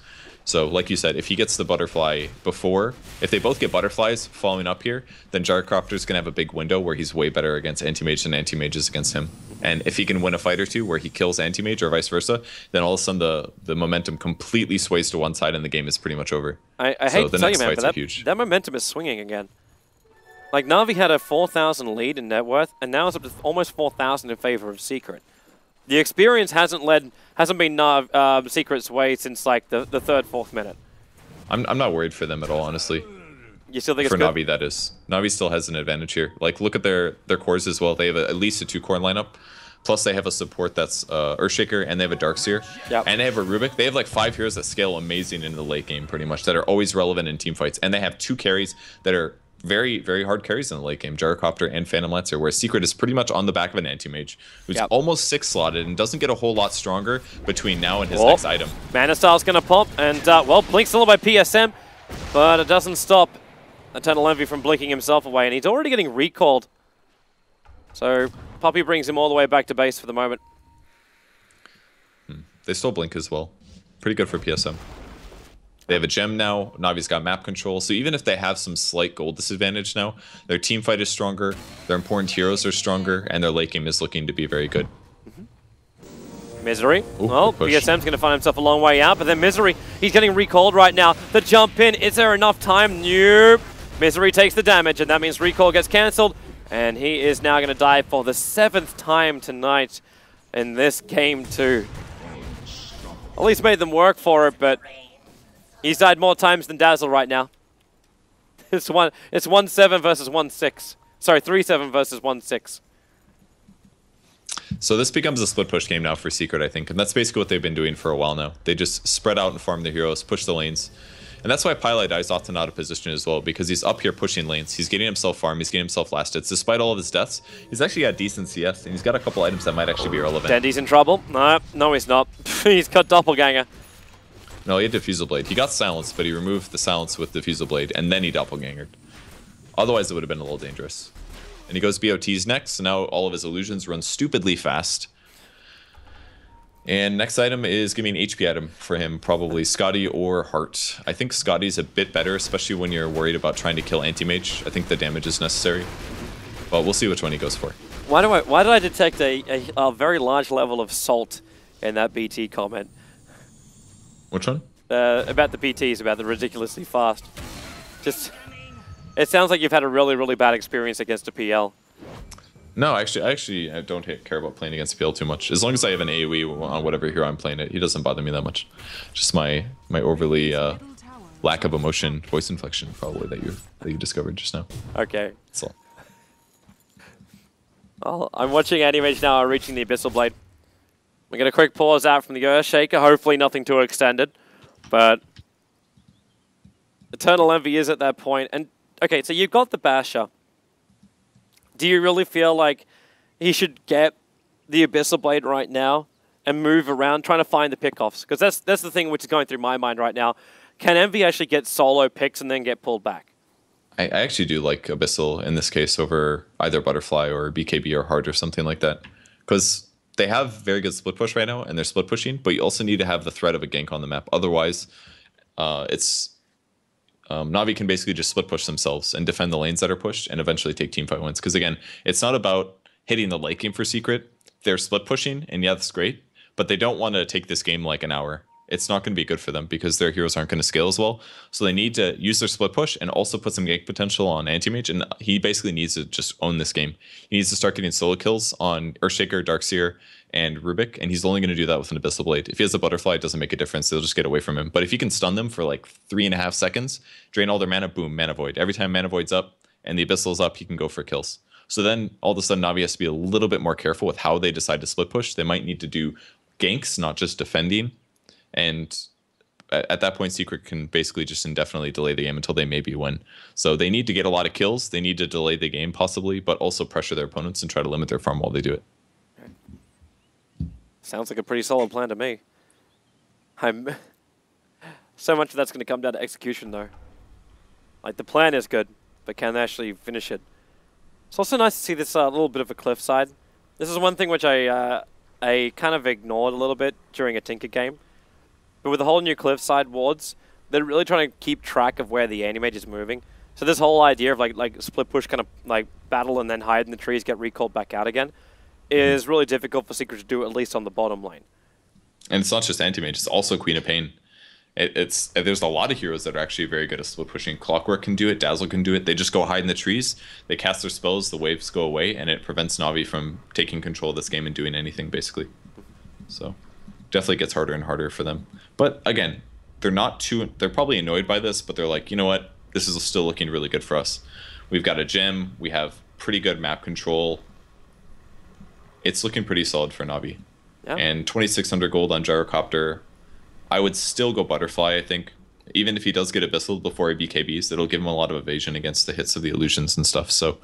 So, like you said, if he gets the Butterfly before, if they both get Butterflies following up here, then Gyrocopter's going to have a big window where he's way better against Anti-Mage than Anti-Mage is against him. And if he can win a fight or two where he kills Anti-Mage or vice versa, then all of a sudden the momentum completely sways to one side and the game is pretty much over. I hate to tell you, man, but that momentum is swinging again. Like, Na'Vi had a 4,000 lead in net worth, and now it's up to almost 4,000 in favor of Secret. The experience hasn't been Secret's way since like the 3rd, 4th minute. I'm not worried for them at all, honestly. You still think for it's good? Na'Vi, that is. Na'Vi still has an advantage here. Like, look at their cores as well. They have at least a 2-core lineup. Plus, they have a support that's Earthshaker, and they have a Darkseer. Yep. And they have a Rubik. They have like 5 heroes that scale amazing into the late game, pretty much, that are always relevant in team fights. And they have 2 carries that are very, very hard carries in the late game, Gyrocopter and Phantom Lancer, where Secret is pretty much on the back of an Anti-Mage, who's almost 6-slotted and doesn't get a whole lot stronger between now and his next item. Mana Style's going to pop, and, well, Blink's still by PSM, but it doesn't stop Eternal Envy from blinking himself away, and he's already getting recalled. So, Puppey brings him all the way back to base for the moment. They still blink as well. Pretty good for PSM. They have a gem now. Navi's got map control. So even if they have some slight gold disadvantage now, their team fight is stronger, their important heroes are stronger, and their late game is looking to be very good. Misery. Well, PSM's going to find himself a long way out, but then Misery, he's getting recalled right now. The jump in, is there enough time? Nope. Misery takes the damage, and that means recall gets cancelled, and he is now going to die for the 7th time tonight in this game too. At least made them work for it, but he's died more times than Dazzle right now. It's 1-7 versus 1-6. Sorry, 3-7 versus 1-6. So this becomes a split push game now for Secret, I think, and that's basically what they've been doing for a while now. They just spread out and farm the heroes, push the lanes. And that's why Pylai is often out of position as well, because he's up here pushing lanes. He's getting himself farm, he's getting himself last hits. Despite all of his deaths, he's actually got decent CS, and he's got a couple items that might actually be relevant. Dendy's in trouble. No, he's not. He's got Doppelganger. No, he had Diffusal Blade. He got Silence, but he removed the Silence with Diffusal Blade, and then he Doppelgangered. Otherwise, it would have been a little dangerous. And he goes BOTs next, so now all of his illusions run stupidly fast. And next item is going to be an HP item for him, probably Scotty or Heart. I think Scotty's a bit better, especially when you're worried about trying to kill Anti-Mage. I think the damage is necessary, but we'll see which one he goes for. Why did I detect a very large level of salt in that BT comment? Which one? About the PTs, about the ridiculously fast. Just, it sounds like you've had a really, really bad experience against a PL. No, actually, I don't care about playing against PL too much. As long as I have an AoE on whatever hero I'm playing it, he doesn't bother me that much. Just my overly lack of emotion, voice inflection, probably that you discovered just now. Okay. That's all. Well, I'm watching Anti-Mage now reaching the Abyssal Blade. We're going to quick pause out from the Earthshaker. Hopefully nothing too extended, but Eternal Envy is at that point. And, okay, so you've got the Basher. Do you really feel like he should get the Abyssal Blade right now and move around, trying to find the pickoffs? Because that's the thing which is going through my mind right now. Can Envy actually get solo picks and then get pulled back? I actually do like Abyssal in this case over either Butterfly or BKB or Heart or something like that. Because they have very good split push right now, and they're split pushing, but you also need to have the threat of a gank on the map. Otherwise, Na'Vi can basically just split push themselves and defend the lanes that are pushed and eventually take teamfight wins. Because again, it's not about hitting the late game for Secret. They're split pushing, and yeah, that's great, but they don't want to take this game like an hour. It's not going to be good for them because their heroes aren't going to scale as well. So they need to use their split push and also put some gank potential on Anti-Mage. And he basically needs to just own this game. He needs to start getting solo kills on Earthshaker, Darkseer, and Rubik. And he's only going to do that with an Abyssal Blade. If he has a Butterfly, it doesn't make a difference. They'll just get away from him. But if he can stun them for like 3.5 seconds, drain all their mana, boom, Mana Void. Every time Mana Void's up and the Abyssal's up, he can go for kills. So then all of a sudden Na'Vi has to be a little bit more careful with how they decide to split push. They might need to do ganks, not just defending. And at that point, Secret can basically just indefinitely delay the game until they maybe win. So they need to get a lot of kills. They need to delay the game possibly, but also pressure their opponents and try to limit their farm while they do it. Sounds like a pretty solid plan to me. So much of that's going to come down to execution, though. Like, the plan is good, but can they actually finish it? It's also nice to see this little bit of a cliffside. This is one thing which I kind of ignored a little bit during a Tinker game. But with the whole new cliffside wards, they're really trying to keep track of where the Anti-Mage is moving. So this whole idea of like split push kind of like battle and then hide in the trees, get recalled back out again, is really difficult for Secret to do, at least on the bottom lane. And it's not just Anti-Mage, it's also Queen of Pain. There's a lot of heroes that are actually very good at split pushing. Clockwork can do it, Dazzle can do it. They just go hide in the trees, they cast their spells, the waves go away, and it prevents Na'Vi from taking control of this game and doing anything, basically. So definitely gets harder and harder for them. But again, they're probably annoyed by this, but they're like, you know what? This is still looking really good for us. We've got a gem, we have pretty good map control. It's looking pretty solid for Na'Vi. Yeah. And 2,600 gold on Gyrocopter. I would still go Butterfly, I think. Even if he does get Abyssal before he BKBs, it'll give him a lot of evasion against the hits of the illusions and stuff. So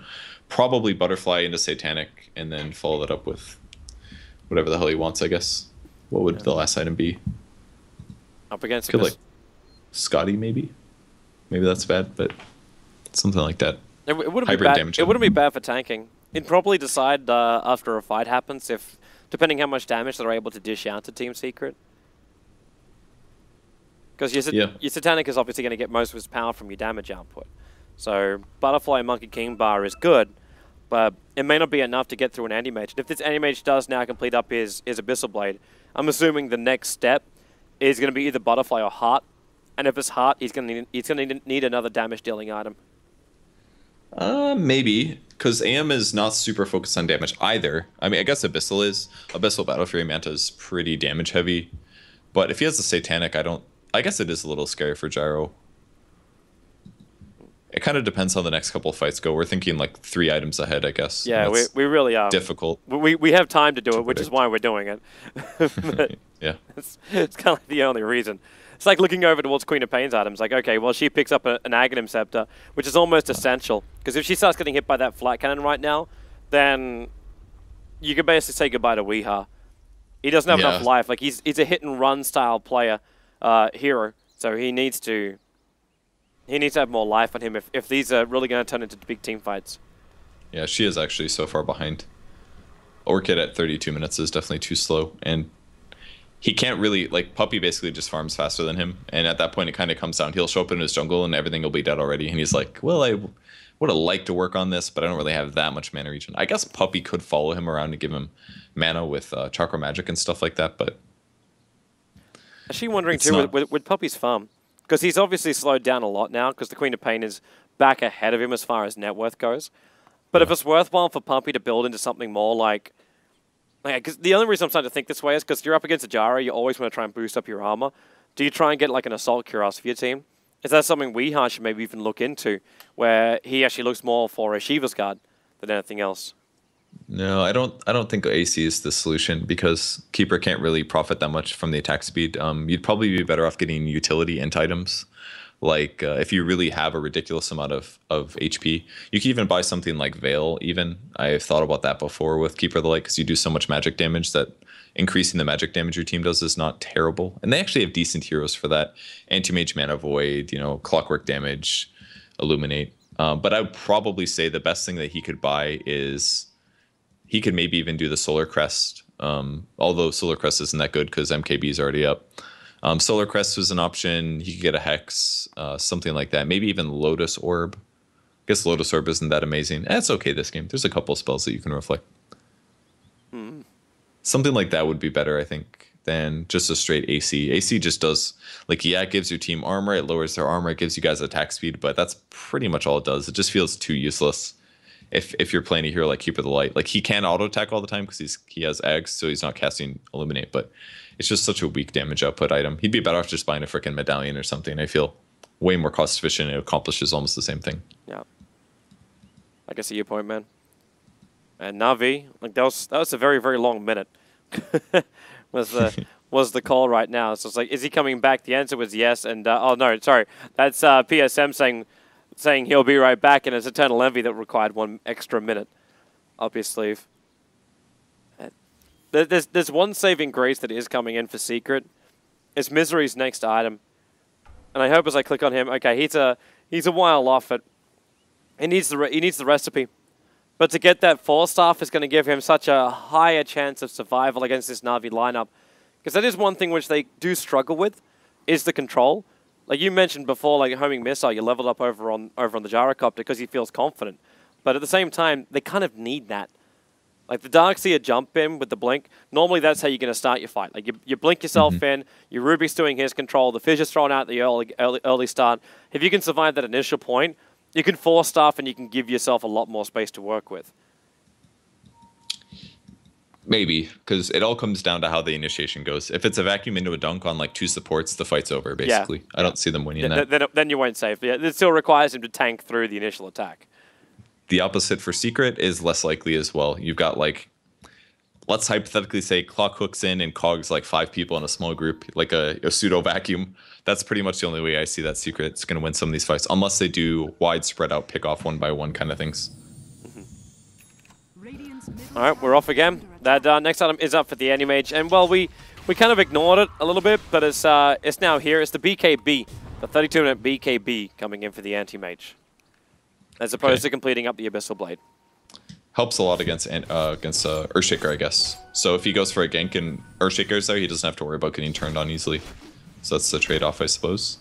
probably Butterfly into Satanic, and then follow that up with whatever the hell he wants, I guess. What would the last item be? Up against could like Scotty, maybe. Maybe that's bad, but something like that. It wouldn't be bad. It wouldn't be bad for tanking. You'd probably decide after a fight happens if, depending how much damage they're able to dish out to Team Secret. Because your Satanic is obviously going to get most of its power from your damage output. So Butterfly and Monkey King bar is good, but it may not be enough to get through an Anti-Mage. And if this Anti-Mage does now complete up his Abyssal Blade, I'm assuming the next step is going to be either Butterfly or Heart. And if it's Heart, he's going to need another damage dealing item. Maybe, because AM is not super focused on damage either. I mean, I guess Abyssal is. Abyssal Battle Fury Manta is pretty damage heavy. But if he has the Satanic, I guess it is a little scary for Gyro. It kind of depends how the next couple of fights go. We're thinking like 3 items ahead, I guess. Yeah, we really are. Difficult. We have time to do it, which is why we're doing it. Yeah. It's kind of like the only reason. It's like looking over towards Queen of Pain's items. Like, okay, well, she picks up an Aghanim Scepter, which is almost essential. Because if she starts getting hit by that flat cannon right now, then you could basically say goodbye to Weeha. He doesn't have enough life. Like, he's a hit-and-run style player, hero. So he needs to have more life on him if these are really going to turn into big team fights. Yeah, she is actually so far behind. Orchid at 32 minutes is definitely too slow, and he can't really, like, Puppey basically just farms faster than him, and at that point it kind of comes down. He'll show up in his jungle and everything will be dead already, and he's like, well, I would have liked to work on this, but I don't really have that much mana regen. I guess Puppey could follow him around and give him mana with Chakra Magic and stuff like that, but... Actually wondering, too, with Puppey's farm, because he's obviously slowed down a lot now, because the Queen of Pain is back ahead of him as far as net worth goes. But if it's worthwhile for Puppey to build into something more like... Because the only reason I'm starting to think this way is because you're up against a Jara, you always want to try and boost up your armor. Do you try and get like an Assault Cuirass for your team? Is that something Weeha should maybe even look into, where he actually looks more for a Shiva's Guard than anything else? No, I don't think AC is the solution, because Keeper can't really profit that much from the attack speed. You'd probably be better off getting utility int items, Like if you really have a ridiculous amount of HP, you can even buy something like Veil. Even I've thought about that before with Keeper of the Light, because you do so much magic damage that increasing the magic damage your team does is not terrible. And they actually have decent heroes for that. Anti-Mage, Mana Void, you know, Clockwork Damage, Illuminate. But I would probably say the best thing that he could buy is he could maybe even do the Solar Crest. Although Solar Crest isn't that good because MKB is already up. Solar Crest was an option. He could get a Hex, something like that. Maybe even Lotus Orb. I guess Lotus Orb isn't that amazing. It's okay this game. There's a couple of spells that you can reflect. Something like that would be better, I think, than just a straight AC. AC just does, like, yeah, it gives your team armor. It lowers their armor. It gives you guys attack speed. But that's pretty much all it does. It just feels too useless if you're playing a hero like Keeper of the Light. Like, he can auto-attack all the time because he has Eggs, so he's not casting Illuminate. But it's just such a weak damage output item. He'd be better off just buying a freaking medallion or something. I feel way more cost efficient. It accomplishes almost the same thing. Yeah, I can see your point, man. And Na'Vi, like that was a very, very long minute. was the call right now? So it's like, is he coming back? The answer was yes. And oh no, sorry, that's PSM saying he'll be right back, and it's Eternal Envy that required 1 extra minute up his sleeve. There's one saving grace that is coming in for Secret. It's Misery's next item, and I hope as I click on him, okay, he's a while off it. He needs the recipe, but to get that 4-staff is going to give him such a higher chance of survival against this Na'Vi lineup, because that is one thing which they do struggle with, is the control. Like you mentioned before, like homing missile, you leveled up over on the gyrocopter because he feels confident, but at the same time, they kind of need that. Like the Darkseer jump in with the blink, normally that's how you're going to start your fight. Like you blink yourself in, your Rubik's doing his control, the Fissure's thrown out at the early start. If you can survive that initial point, you can 4-staff and you can give yourself a lot more space to work with. Maybe, because it all comes down to how the initiation goes. If it's a vacuum into a dunk on like 2 supports, the fight's over, basically. Yeah. I don't see them winning that. Then you won't save. Yeah, it still requires him to tank through the initial attack. The opposite for Secret is less likely as well. You've got, like, let's hypothetically say Clock hooks in and cogs like 5 people in a small group, like a pseudo vacuum. That's pretty much the only way I see that Secret's going to win some of these fights, unless they do wide spread out, pick off 1 by 1 kind of things. All right, we're off again. That next item is up for the Anti-Mage, and well, we kind of ignored it a little bit, but it's now here. It's the BKB, the 32-minute BKB coming in for the Anti-Mage, as opposed to completing up the Abyssal Blade. Helps a lot against Earthshaker, I guess. So if he goes for a gank and Earthshaker's there, he doesn't have to worry about getting turned on easily. So that's the trade-off, I suppose.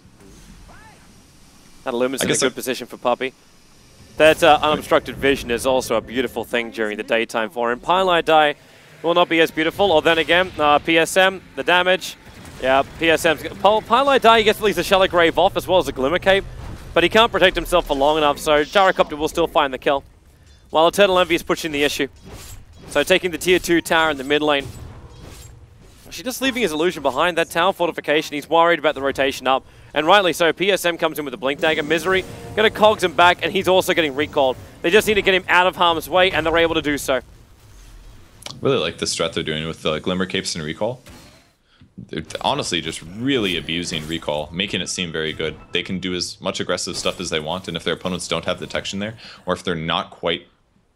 That Illuminate's in a good position for Puppey. That unobstructed vision is also a beautiful thing during the daytime for him. Pylite Die will not be as beautiful, or then again, PSM, the damage. Yeah, PSM's... Pylite Die gets at least a Shallow Grave off as well as a Glimmer Cape, but he can't protect himself for long enough, so Gyrocopter will still find the kill, while Eternal Envy is pushing the issue. So taking the tier 2 tower in the mid lane. She's just leaving his illusion behind. That tower fortification, he's worried about the rotation up. And rightly so, PSM comes in with a Blink Dagger. Misery going to cogs him back, and he's also getting recalled. They just need to get him out of harm's way, and they're able to do so. Really like the strat they're doing with Glimmer Capes and Recall. They're honestly just really abusing Recall, making it seem very good. They can do as much aggressive stuff as they want, and if their opponents don't have detection there, or if they're not quite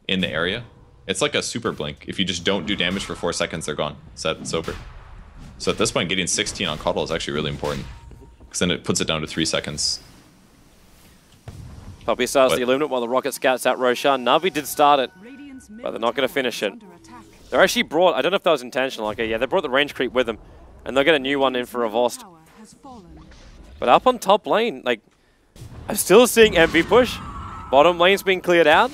in the area, it's like a super blink. If you just don't do damage for 4 seconds, they're gone. It's over. So at this point, getting 16 on Coddle is actually really important, because then it puts it down to 3 seconds. Puppey starts the Illuminate while the Rocket scouts out Roshan. Na'Vi did start it, but they're not going to finish it. They're actually brought, I don't know if that was intentional, okay, yeah, they brought the range creep with them, and they'll get a new one in for Revost. But up on top lane, like, I'm still seeing MV push. Bottom lane's being cleared out.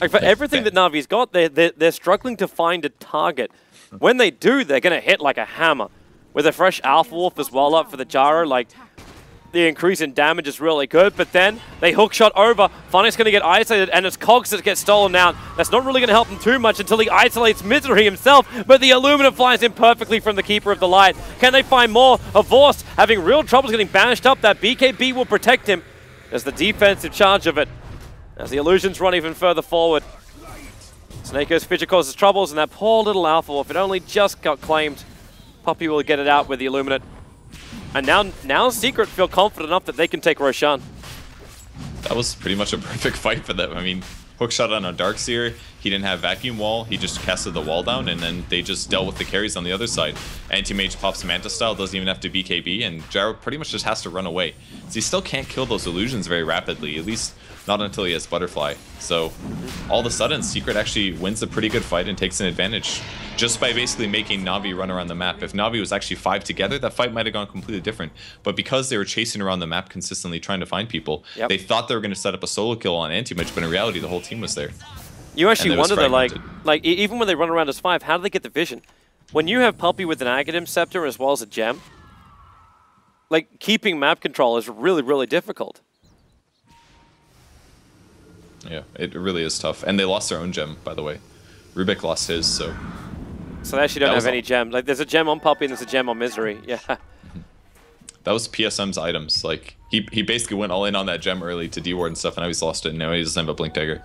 Like, for everything that Na'Vi's got, they're struggling to find a target. When they do, they're going to hit like a hammer. With a fresh Alpha Wolf as well up for the Gyro, like, the increase in damage is really good, but then they hookshot over. Funny's going to get isolated, and it's Cogs that gets stolen out. That's not really going to help him too much until he isolates Misery himself, but the Illuminate flies in perfectly from the Keeper of the Light. Can they find more? Vorst having real troubles getting banished up. That BKB will protect him as the defensive charge of it, as the illusions run even further forward. Snakeo's Fidget causes troubles, and that poor little Alpha Wolf, it only just got claimed. Puppey will get it out with the Illuminate. And now Secret feel confident enough that they can take Roshan. That was pretty much a perfect fight for them. I mean, hookshot on a Darkseer, he didn't have Vacuum Wall, he just casted the wall down, and then they just dealt with the carries on the other side. Anti-Mage pops Manta Style, doesn't even have to BKB, and Gyro pretty much just has to run away. So he still can't kill those illusions very rapidly, at least not until he has Butterfly. So all of a sudden, Secret actually wins a pretty good fight and takes an advantage just by basically making Na'Vi run around the map. If Na'Vi was actually 5 together, that fight might have gone completely different. But because they were chasing around the map consistently trying to find people, they thought they were going to set up a solo kill on Anti-Mage, but in reality, the whole team was there. You actually wonder though, like even when they run around as 5, how do they get the vision? When you have Puppey with an Aghanim Scepter as well as a gem, like keeping map control is really, really difficult. Yeah, it really is tough. And they lost their own gem, by the way. Rubik lost his, so... So they actually don't have any gem. Like, there's a gem on Puppey and there's a gem on Misery. Yeah. That was PSM's items. Like, he basically went all in on that gem early to D-Ward and stuff, and now he's lost it, and now he doesn't have a Blink Dagger.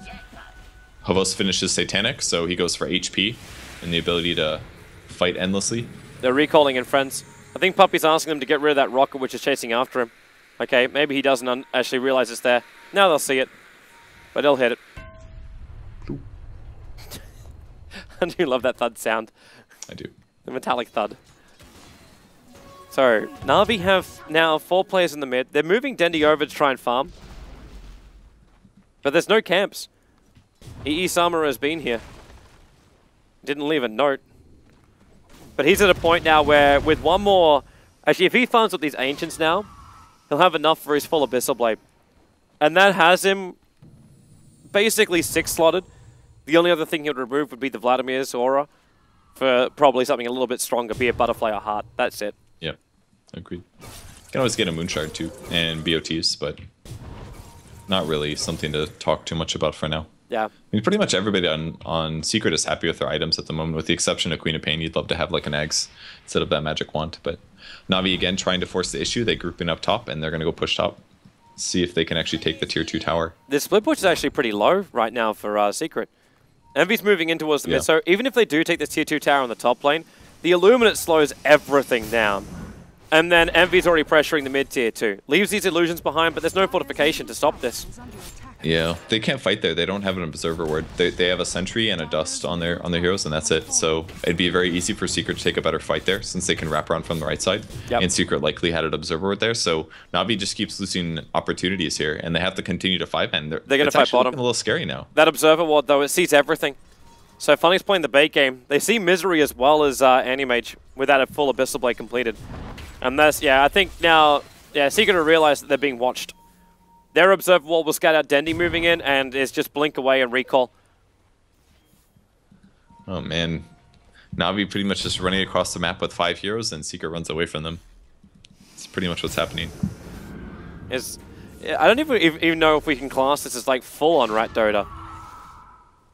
Havos finishes Satanic, so he goes for HP and the ability to fight endlessly. They're recalling in friends. I think Puppey's asking them to get rid of that rocket which is chasing after him. Okay, maybe he doesn't actually realize it's there. Now they'll see it. But they'll hit it. I do love that thud sound. I do. The metallic thud. So, Na'Vi have now 4 players in the mid. They're moving Dendi over to try and farm. But there's no camps. EE Summer has been here. Didn't leave a note. But he's at a point now where with one more... Actually, if he farms with these Ancients now, he'll have enough for his full Abyssal Blade. And that has him basically 6 slotted. The only other thing he would remove would be the Vladimir's Aura for probably something a little bit stronger, be it Butterfly or Heart. That's it. Yep, agreed. You can always get a Moonshard too, and BOTs, but not really something to talk too much about for now. Yeah. I mean, pretty much everybody on Secret is happy with their items at the moment, with the exception of Queen of Pain. You'd love to have like an Eggs instead of that Magic Wand, but Na'Vi again trying to force the issue. They grouping up top, and they're going to go push top. See if they can actually take the tier 2 tower. The split push is actually pretty low right now for Secret. Envy's moving in towards the mid, so even if they do take this tier 2 tower on the top lane, the Illuminate slows everything down. And then Envy's already pressuring the mid tier 2. Leaves these illusions behind, but there's no fortification to stop this. Yeah, they can't fight there. They don't have an Observer Ward. They have a Sentry and a Dust on their heroes, and that's it. So it'd be very easy for Secret to take a better fight there, since they can wrap around from the right side. And Secret likely had an Observer Ward there, so Na'Vi just keeps losing opportunities here, and they have to continue to 5-man. They're going to fight bottom. A little scary now. That Observer Ward, though, it sees everything. So Funny's playing the bait game. They see Misery as well as Anti-Mage without a full Abyssal Blade completed. And that's, I think now, Secret have realized that they're being watched. Their Observer Wall will scout out Dendi moving in, and is just blink away and recall. Oh man. Na'Vi pretty much just running across the map with 5 heroes, and Secret runs away from them. It's pretty much what's happening. I don't even know if we can class this as like full-on Rat Dota.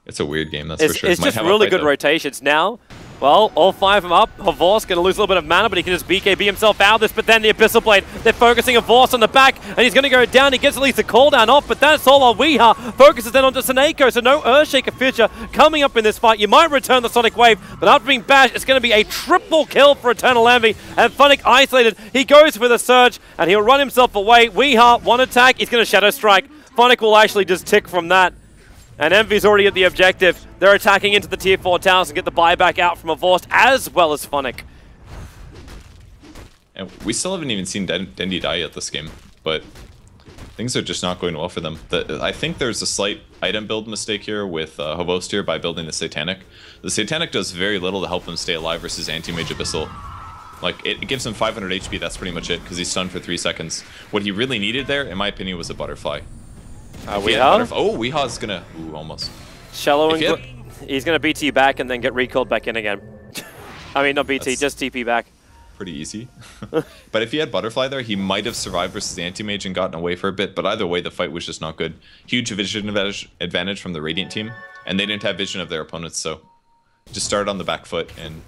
It's a weird game, that's for sure. It's just really good rotations. Now, well, all 5 of them up. Havor's going to lose a little bit of mana, but he can just BKB himself out of this. But then the Abyssal Blade, they're focusing Havor's on the back, and he's going to go down. He gets at least a cooldown off, but that's all on Weeha. Focuses then onto Seneko, so no Earthshaker feature coming up in this fight. You might return the Sonic Wave, but after being bashed, it's going to be a triple kill for Eternal Envy. And Funnick isolated. He goes for the Surge, and he'll run himself away. Weeha, 1 attack. He's going to Shadow Strike. Funnick will actually just tick from that. And Envy's already at the objective. They're attacking into the tier 4 towers and get the buyback out from Avorst as well as Funnick. And we still haven't even seen Dendi die yet this game, but things are just not going well for them. I think there's a slight item build mistake here with Havorst here by building the Satanic. The Satanic does very little to help him stay alive versus Anti-Mage Abyssal. Like, it gives him 500 HP, that's pretty much it, because he's stunned for 3 seconds. What he really needed there, in my opinion, was a Butterfly. Weeha? Oh, Weeha's gonna... Ooh, almost. Shallow and... He's gonna BT back and then get recalled back in again. I mean, not BT, just TP back. Pretty easy. But if he had Butterfly there, he might have survived versus the Anti-Mage and gotten away for a bit, but either way, the fight was just not good. Huge vision advantage from the Radiant team, and they didn't have vision of their opponents, so... Just started on the back foot, and...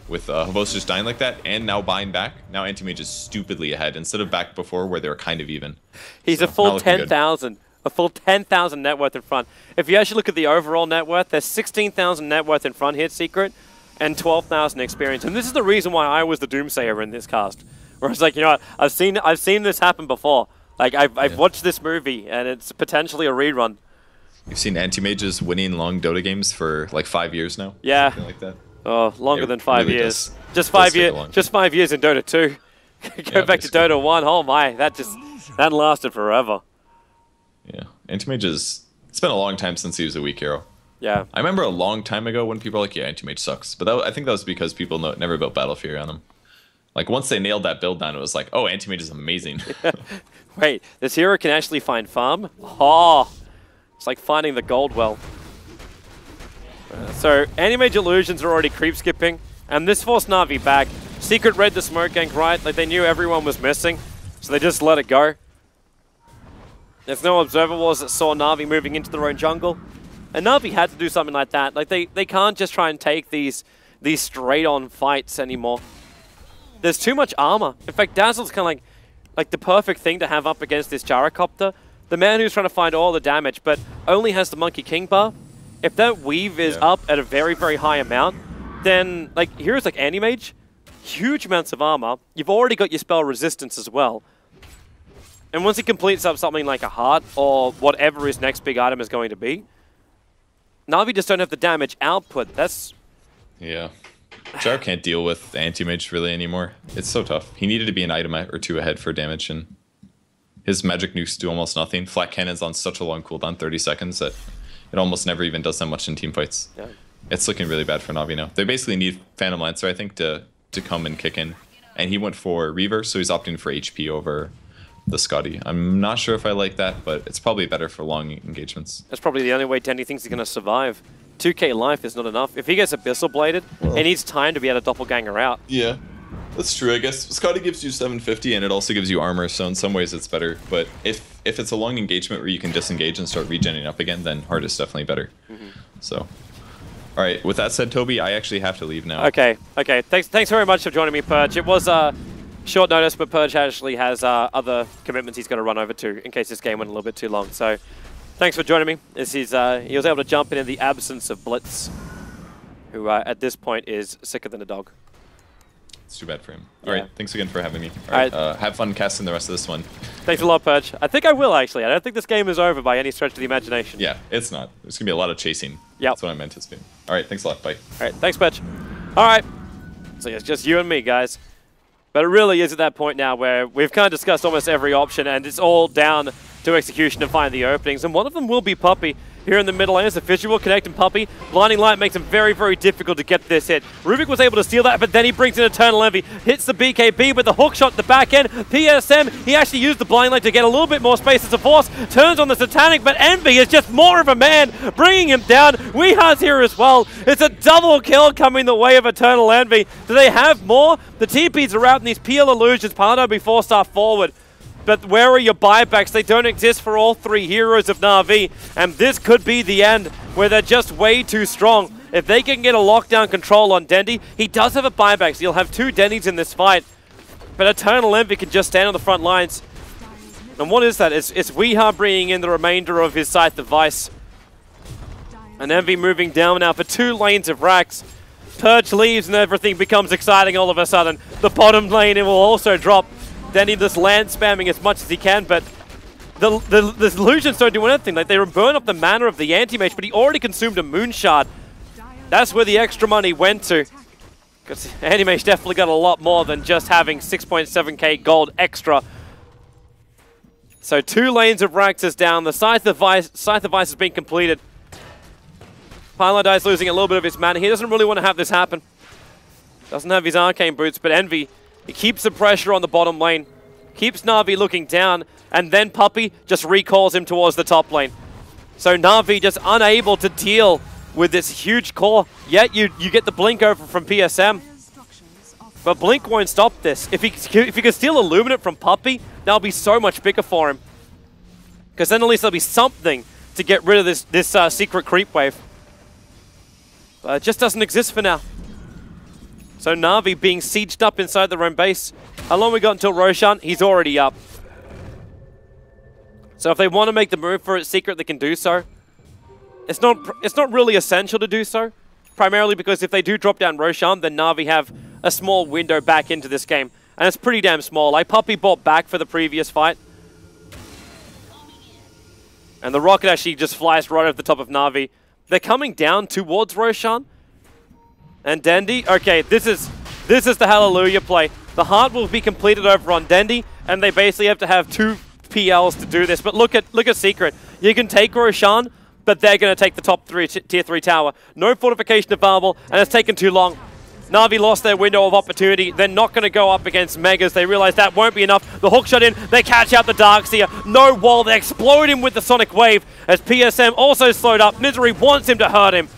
With Havos just dying like that, and now buying back, now Anti-Mage is stupidly ahead, instead of back before where they were kind of even. He's a full 10,000. A full 10,000 net worth in front. If you actually look at the overall net worth, there's 16,000 net worth in front here, Secret, and 12,000 experience. And this is the reason why I was the Doomsayer in this cast. Where it's like, you know what, I've seen this happen before. Like, I've watched this movie, and it's potentially a rerun. You've seen anti-mages winning long Dota games for like 5 years now? Yeah. Something like that. Oh, longer than 5 really years. does. Just 5 years. Just 5 years in Dota 2. Go back to Dota 1. Oh my, that lasted forever. Yeah, anti-mages. It's been a long time since he was a weak hero. Yeah. I remember a long time ago when people were like, yeah, anti-mage sucks. But I think that was because people never built Battle Fury on him. Like, once they nailed that build down, it was like, oh, anti-mage is amazing. Wait, this hero can actually find farm? Oh, it's like finding the gold well. So, anti-mage illusions are already creep skipping, and this forced Na'Vi back. Secret read the smoke gank right, like they knew everyone was missing, so they just let it go. There's no observer walls that saw Na'Vi moving into their own jungle. And Na'Vi had to do something like that. Like, they can't just try and take these straight-on fights anymore. There's too much armor. In fact, Dazzle's kind of like the perfect thing to have up against this Gyrocopter. The man who's trying to find all the damage, but only has the Monkey King bar. If that weave is up at a very, very high amount, then, like, heroes like Anti-Mage, huge amounts of armor. You've already got your spell resistance as well. And once he completes up something like a heart, or whatever his next big item is going to be, Na'Vi just don't have the damage output. That's... Yeah. Gyro can't deal with anti-mage really anymore. It's so tough. He needed to be an item or two ahead for damage, and his magic nukes do almost nothing. Flat cannon's on such a long cooldown, 30 seconds, that it almost never even does that much in team fights. Yeah. It's looking really bad for Na'Vi now. They basically need Phantom Lancer, I think, to come and kick in. And he went for Reaver, so he's opting for HP over the Scotty. I'm not sure if I like that, but it's probably better for long engagements. That's probably the only way Dendy thinks he's going to survive. 2k life is not enough. If he gets Abyssal Bladed, he needs time to be able to doppelganger out. Yeah, that's true, I guess. Scotty gives you 750 and it also gives you armor, so in some ways it's better. But if it's a long engagement where you can disengage and start regenerating up again, then hard is definitely better. So, all right, with that said, Toby, I actually have to leave now. Okay. Thanks very much for joining me, Purge. It was short notice, but Purge actually has other commitments he's got to run over to in case this game went a little bit too long. So, thanks for joining me. He was able to jump in the absence of Blitz, who at this point is sicker than a dog. It's too bad for him. All right, thanks again for having me. All right, have fun casting the rest of this one. Thanks a lot, Purge. I think I will, actually. I don't think this game is over by any stretch of the imagination. Yeah, it's not. There's going to be a lot of chasing. Yeah, that's what I'm anticipating. All right, thanks a lot. Bye. All right, thanks, Purge. All right, so it's just you and me, guys. But it really is at that point now where we've kind of discussed almost every option, and it's all down to execution to find the openings. And one of them will be Puppey. Here in the middle lane is the Fissure will connect and Puppey. Blinding Light makes him very, very difficult to get this hit. Rubik was able to steal that, but then he brings in Eternal Envy. Hits the BKB with the hook shot at the back end. PSM, he actually used the Blind Light to get a little bit more space as a force. Turns on the Satanic, but Envy is just more of a man, bringing him down. Weehar's here as well. It's a double kill coming the way of Eternal Envy. Do they have more? The TPs are out in these PL illusions. Palano be 4-star forward. But where are your buybacks? They don't exist for all three heroes of Na'Vi. And this could be the end, where they're just way too strong. If they can get a lockdown control on Dendy, he does have a buyback, so he'll have two Dendys in this fight. But Eternal Envy can just stand on the front lines. And what is that? It's Weehar bringing in the remainder of his Scythe device. And Envy moving down now for 2 lanes of racks. Purge leaves and everything becomes exciting all of a sudden. The bottom lane, it will also drop. Dendy just land spamming as much as he can, but the illusions don't do anything. Like, they burn up the mana of the anti-mage, but he already consumed a Moonshard. That's where the extra money went to. Because anti-mage definitely got a lot more than just having 6.7k gold extra. So 2 lanes of racks is down. The Scythe device has been completed. Pylon losing a little bit of his mana. He doesn't really want to have this happen. Doesn't have his arcane boots, but Envy, he keeps the pressure on the bottom lane, keeps Na'Vi looking down, and then Puppey just recalls him towards the top lane. So Na'Vi just unable to deal with this huge core, yet you get the blink over from PSM. But Blink won't stop this. If he can steal Illuminate from Puppey, that'll be so much bigger for him. Because then at least there'll be something to get rid of this secret creep wave. But it just doesn't exist for now. So Na'Vi being sieged up inside their own base. How long we got until Roshan? He's already up. So if they want to make the move for its Secret, they can do so. It's not really essential to do so. Primarily because if they do drop down Roshan, then Na'Vi have a small window back into this game. and it's pretty damn small. Like, Puppey bought back for the previous fight. And the rocket actually just flies right over the top of Na'Vi. They're coming down towards Roshan. And Dendi, okay, this is the Hallelujah play. The heart will be completed over on Dendi, and they basically have to have 2 PLs to do this. But look at Secret. You can take Roshan, but they're going to take the top tier 3 tower. No fortification available, and it's taken too long. Na'Vi lost their window of opportunity. They're not going to go up against Megas. They realize that won't be enough. The hook shot in. They catch out the Darkseer. No wall. They explode him with the Sonic Wave as PSM also slowed up. Misery wants him to hurt him.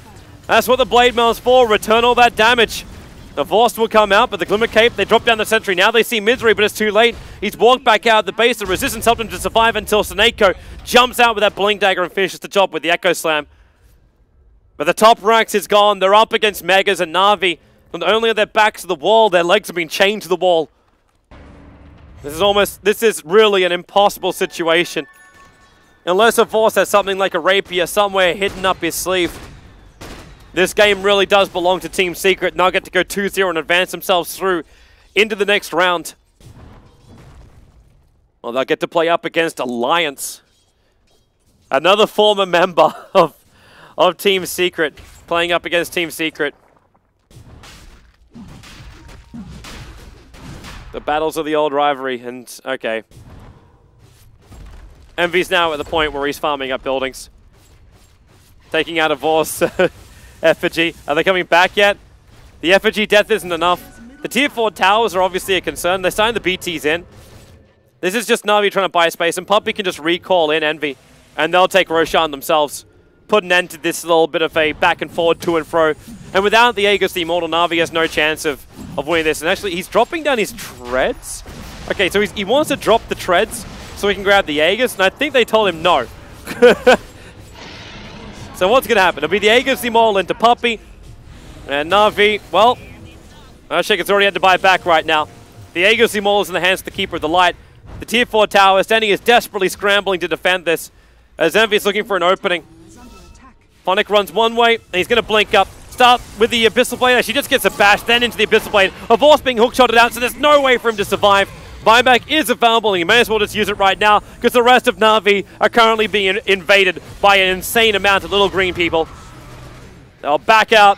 That's what the Blade Mail's for. Return all that damage. The Vorst will come out, but the Glimmer Cape, they drop down the sentry. Now they see Misery, but it's too late. He's walked back out the base. The Resistance helped him to survive until Seneko jumps out with that Blink Dagger and finishes the job with the Echo Slam. But the top ranks is gone. They're up against Megas and Na'Vi. Not only are their backs to the wall, their legs have been chained to the wall. This is really an impossible situation. Unless a Vorst has something like a rapier somewhere hidden up his sleeve. This game really does belong to Team Secret. Now get to go 2-0 and advance themselves through into the next round. Well, they'll get to play up against Alliance. Another former member of Team Secret playing up against Team Secret. The battles of the old rivalry, and okay. Envy's now at the point where he's farming up buildings. Taking out a Vorst effigy. Are they coming back yet? The effigy death isn't enough. The tier 4 towers are obviously a concern. They're starting the BTs in. This is just Na'Vi trying to buy space, and Puppey can just recall in Envy, and they'll take Roshan themselves. Put an end to this little bit of a back and forward, to and fro. And without the Aegis, the Immortal, Na'Vi has no chance of winning this. And actually, he's dropping down his treads. Okay, so he wants to drop the treads so he can grab the Aegis, and I think they told him no. So what's going to happen? It'll be the Aegis, the Immortal into Puppey. And Na'Vi, well, Shaker's already had to buy it back right now. The Aegis, the Immortal is in the hands of the Keeper of the Light. The tier 4 tower, Stenny is desperately scrambling to defend this as Envy is looking for an opening. Phonic runs one way, and he's going to blink up. Start with the Abyssal Blade. She just gets a bash, then into the Abyssal Blade. A Vorst being hookshotted out, so there's no way for him to survive. Buyback is available, and you may as well just use it right now, because the rest of Na'Vi are currently being invaded by an insane amount of little green people. They'll back out.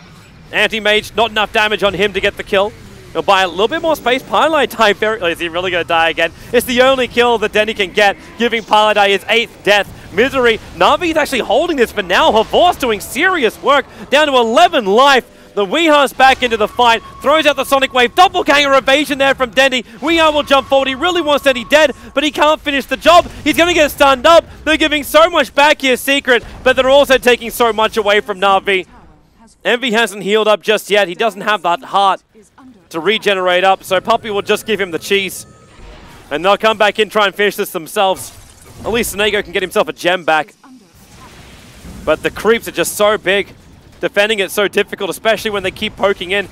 Anti-Mage, not enough damage on him to get the kill. He'll buy a little bit more space. Paladai time very... Is he really going to die again? It's the only kill that Denny can get, giving Paladai his 8th death. Misery. Na'Vi is actually holding this for now. Her Vorst doing serious work. Down to 11 life. The Weeha's back into the fight. Throws out the Sonic Wave. Doppelganger evasion there from Denny. Weeha will jump forward. He really wants Denny dead, but he can't finish the job. He's going to get stunned up. They're giving so much back here, Secret, but they're also taking so much away from Na'Vi. Envy hasn't healed up just yet. He doesn't have that heart to regenerate up, so Puppey will just give him the cheese. And they'll come back in, try and finish this themselves. At least Senego can get himself a gem back. But the creeps are just so big. Defending it so difficult, especially when they keep poking in.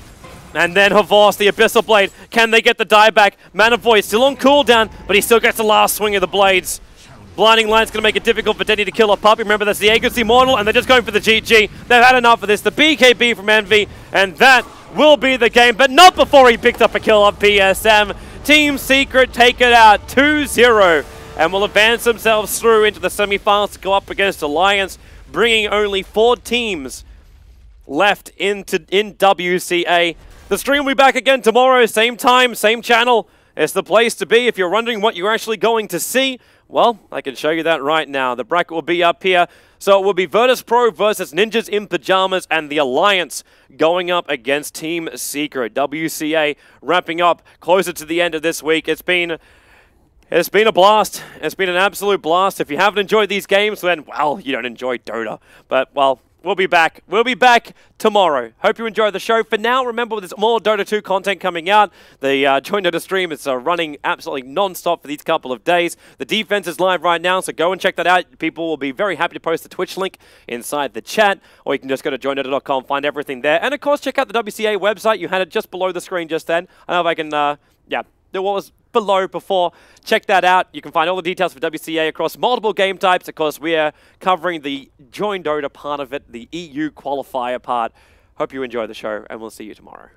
And then Vorst, the Abyssal Blade. Can they get the die back? Mana Void still on cooldown, but he still gets the last swing of the blades. Blinding Light's going to make it difficult for Denny to kill a Puppey. Remember, that's the Aegis Immortal, and they're just going for the GG. They've had enough of this. The BKB from Envy, and that will be the game, but not before he picked up a kill on PSM. Team Secret take it out 2-0. And will advance themselves through into the semifinals to go up against Alliance, bringing only 4 teams left in WCA. The stream will be back again tomorrow, same time, same channel. It's the place to be if you're wondering what you're actually going to see. Well, I can show you that right now. The bracket will be up here. So it will be Virtus Pro versus Ninjas in Pajamas and the Alliance going up against Team Secret. WCA wrapping up closer to the end of this week. It's been a blast. It's been an absolute blast. If you haven't enjoyed these games, then, well, you don't enjoy Dota. But, well, we'll be back. We'll be back tomorrow. Hope you enjoyed the show. For now, remember, there's more Dota 2 content coming out. The Join Dota stream is running absolutely non-stop for these couple of days. The defense is live right now, so go and check that out. People will be very happy to post the Twitch link inside the chat, or you can just go to joindota.com, find everything there. And, of course, check out the WCA website. You had it just below the screen just then. I don't know if I can, yeah, there was below before. Check that out. You can find all the details for WCA across multiple game types. Of course, we are covering the Join Dota part of it, the EU Qualifier part. Hope you enjoy the show, and we'll see you tomorrow.